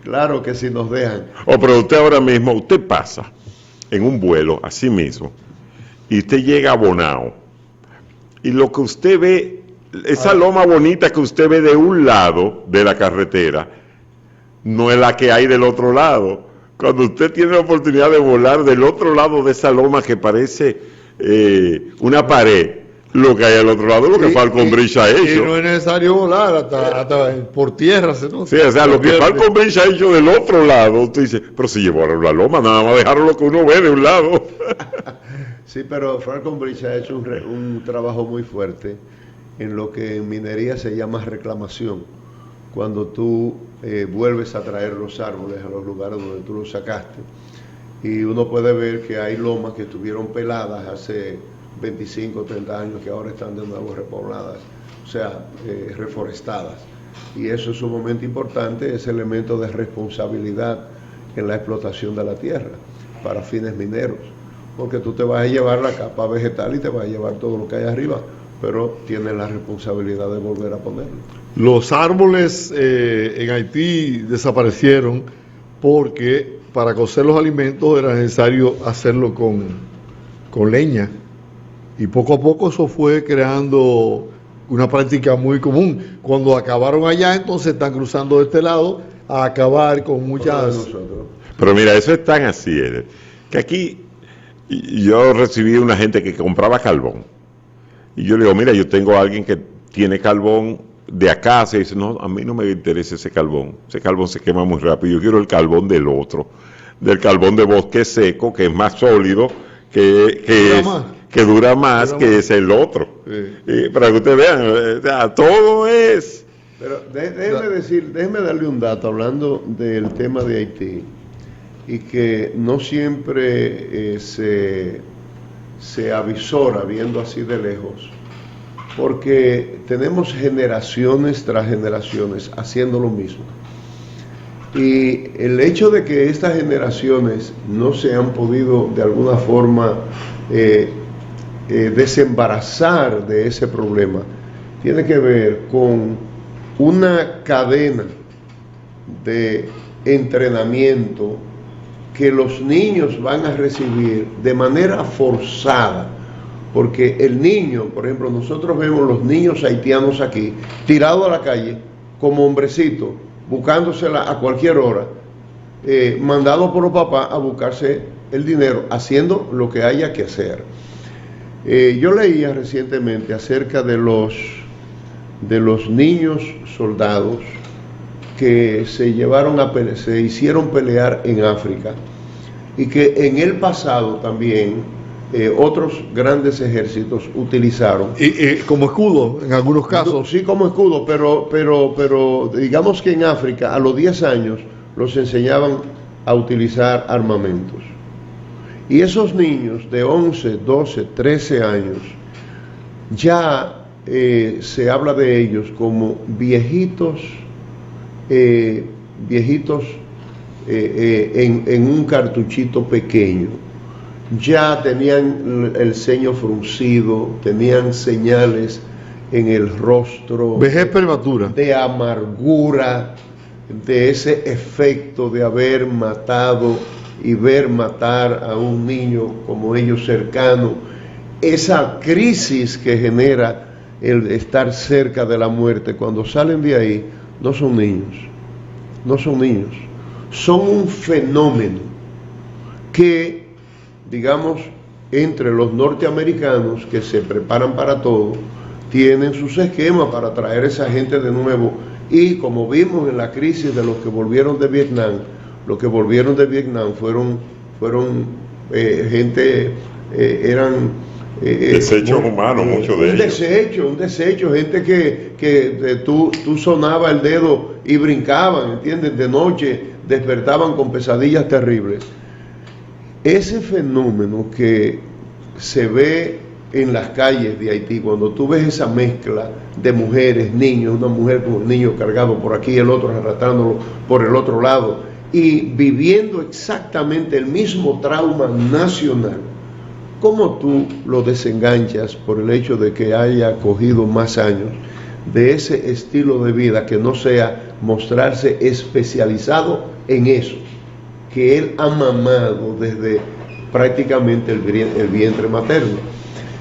Claro que si nos dejan. Pero usted ahora mismo, usted pasa en un vuelo, así mismo, y usted llega a Bonao, y lo que usted ve, esa loma bonita que usted ve de un lado de la carretera, no es la que hay del otro lado. Cuando usted tiene la oportunidad de volar del otro lado de esa loma que parece una pared, lo que hay al otro lado, lo que Falcon Bridge ha hecho. Y no es necesario volar hasta por tierra. ¿no? Sí, o sea, lo que Falcon Bridge ha hecho del otro lado, usted dice, pero si llevaron la loma, nada más dejaron lo que uno ve de un lado. Sí, pero Falcon Bridge ha hecho un trabajo muy fuerte en lo que en minería se llama reclamación. Cuando tú vuelves a traer los árboles a los lugares donde tú los sacaste, y uno puede ver que hay lomas que estuvieron peladas hace 25 o 30 años que ahora están de nuevo repobladas, o sea, reforestadas. Y eso es sumamente importante, ese elemento de responsabilidad en la explotación de la tierra para fines mineros, porque tú te vas a llevar la capa vegetal y te vas a llevar todo lo que hay arriba, pero tiene la responsabilidad de volver a ponerlo. Los árboles en Haití desaparecieron porque para cocer los alimentos era necesario hacerlo con leña. Y poco a poco eso fue creando una práctica muy común. Cuando acabaron allá, entonces están cruzando de este lado a acabar con muchas... Pero mira, eso es tan así, que aquí yo recibí una gente que compraba carbón. Y yo le digo, mira, yo tengo a alguien que tiene carbón de acá. Se dice, no, a mí no me interesa ese carbón se quema muy rápido. Yo quiero el carbón del otro, del carbón de bosque seco, que es más sólido, que dura más, que es el otro. Sí. Para que ustedes vean, todo es... Pero déjeme darle un dato, hablando del tema de Haití, y que no siempre se avisora viendo así de lejos, porque tenemos generaciones tras generaciones haciendo lo mismo. Y el hecho de que estas generaciones no se han podido de alguna forma desembarazar de ese problema, tiene que ver con una cadena de entrenamiento que los niños van a recibir de manera forzada, porque el niño, por ejemplo, nosotros vemos los niños haitianos aquí, tirados a la calle, como hombrecitos, buscándosela a cualquier hora, mandados por los papás a buscarse el dinero, haciendo lo que haya que hacer. Yo leía recientemente acerca de los niños soldados que se hicieron pelear en África, y que en el pasado también otros grandes ejércitos utilizaron. Y como escudo en algunos casos. Sí, como escudo, pero digamos que en África a los 10 años los enseñaban a utilizar armamentos. Y esos niños de 11, 12, 13 años, ya se habla de ellos como viejitos en un cartuchito pequeño. Ya tenían el ceño fruncido, tenían señales en el rostro, vejez prematura, de amargura, de ese efecto de haber matado y ver matar a un niño como ellos cercano, esa crisis que genera el estar cerca de la muerte. Cuando salen de ahí, no son niños, son un fenómeno que, digamos, entre los norteamericanos que se preparan para todo, tienen sus esquemas para traer a esa gente de nuevo. Y como vimos en la crisis de los que volvieron de Vietnam, los que volvieron de Vietnam fueron gente, eran desechos humanos, muchos de ellos. Un desecho, gente que tú sonaba el dedo y brincaban, ¿entiendes? De noche despertaban con pesadillas terribles. Ese fenómeno que se ve en las calles de Haití, cuando tú ves esa mezcla de mujeres, niños, una mujer con un niño cargado por aquí, el otro arrastrándolo por el otro lado, y viviendo exactamente el mismo trauma nacional, ¿cómo tú lo desenganchas por el hecho de que haya cogido más años de ese estilo de vida que no sea mostrarse especializado en eso que él ha mamado desde prácticamente el vientre materno?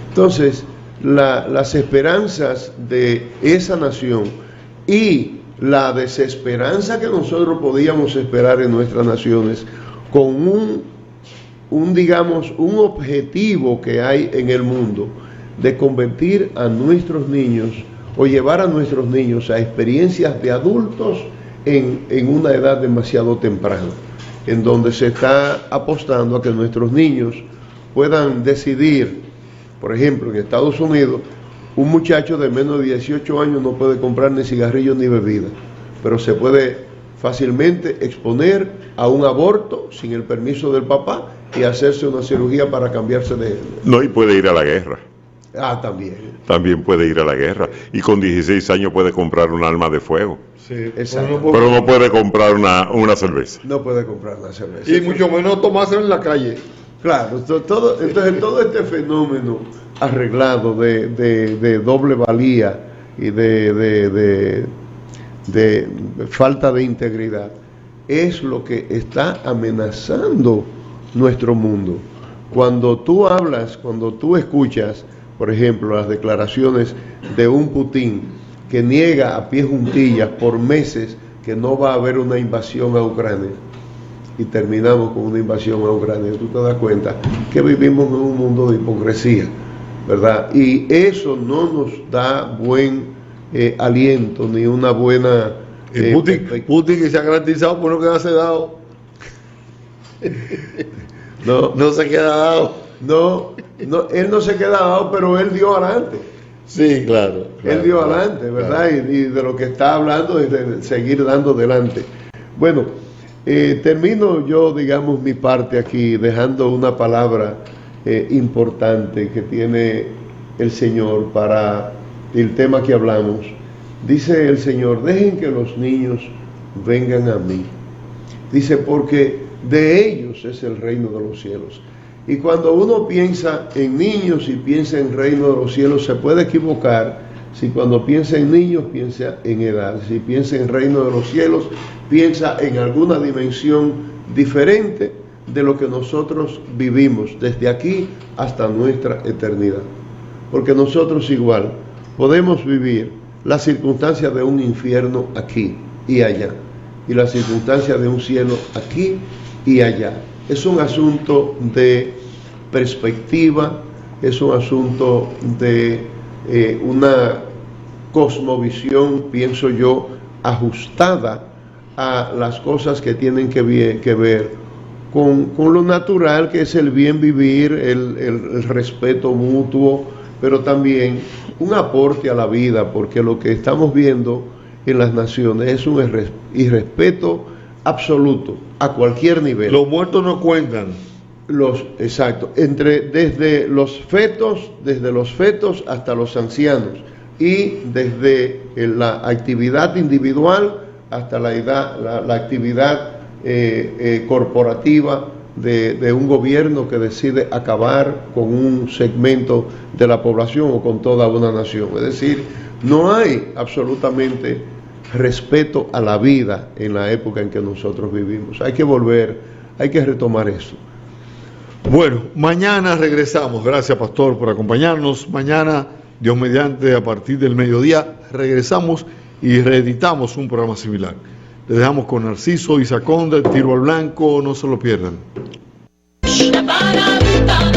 Entonces, las esperanzas de esa nación y la desesperanza que nosotros podíamos esperar en nuestras naciones con un objetivo que hay en el mundo de convertir a nuestros niños o llevar a nuestros niños a experiencias de adultos en una edad demasiado temprana, en donde se está apostando a que nuestros niños puedan decidir. Por ejemplo, en Estados Unidos, un muchacho de menos de 18 años no puede comprar ni cigarrillos ni bebida, pero se puede fácilmente exponer a un aborto sin el permiso del papá y hacerse una cirugía para cambiarse de género. No, y puede ir a la guerra. También. También puede ir a la guerra. Y con 16 años puede comprar un arma de fuego. Sí, exacto. Pero no puede comprar una cerveza. No puede comprar una cerveza. Y mucho menos tomársela en la calle. Claro, entonces todo este fenómeno arreglado de doble valía y de falta de integridad es lo que está amenazando nuestro mundo. Cuando tú hablas, cuando tú escuchas, por ejemplo, las declaraciones de un Putin que niega a pie juntillas por meses que no va a haber una invasión a Ucrania, y terminamos con una invasión a Ucrania, tú te das cuenta que vivimos en un mundo de hipocresía, ¿verdad? Y eso no nos da buen aliento ni una buena... Putin que se ha garantizado por no quedarse dado. No se queda dado. No, él no se queda dado, pero él dio adelante. Sí, claro. Él dio adelante, ¿verdad? Claro. Y de lo que está hablando es de seguir dando adelante. Bueno, termino yo, digamos, mi parte aquí, dejando una palabra importante que tiene el Señor para el tema que hablamos. Dice el Señor, dejen que los niños vengan a mí. Dice, porque de ellos es el reino de los cielos. Y cuando uno piensa en niños y piensa en reino de los cielos, se puede equivocar si cuando piensa en niños piensa en edad. Si piensa en reino de los cielos, piensa en alguna dimensión diferente de lo que nosotros vivimos desde aquí hasta nuestra eternidad. Porque nosotros igual podemos vivir las circunstancias de un infierno aquí y allá, y las circunstancias de un cielo aquí y allá. Es un asunto de perspectiva, es un asunto de una cosmovisión, pienso yo, ajustada a las cosas que tienen que ver con lo natural, que es el bien vivir, el respeto mutuo, pero también un aporte a la vida, porque lo que estamos viendo en las naciones es un irrespeto absoluto a cualquier nivel. Los muertos no cuentan. Exacto, desde los fetos hasta los ancianos, y desde la actividad individual hasta la actividad corporativa de un gobierno que decide acabar con un segmento de la población o con toda una nación. Es decir, no hay absolutamente respeto a la vida en la época en que nosotros vivimos. Hay que retomar eso. Bueno, mañana regresamos. Gracias, Pastor, por acompañarnos. Mañana, Dios mediante, a partir del mediodía, regresamos y reeditamos un programa similar. Les dejamos con Narciso y Saconda, Tiro al Blanco, no se lo pierdan. La paradita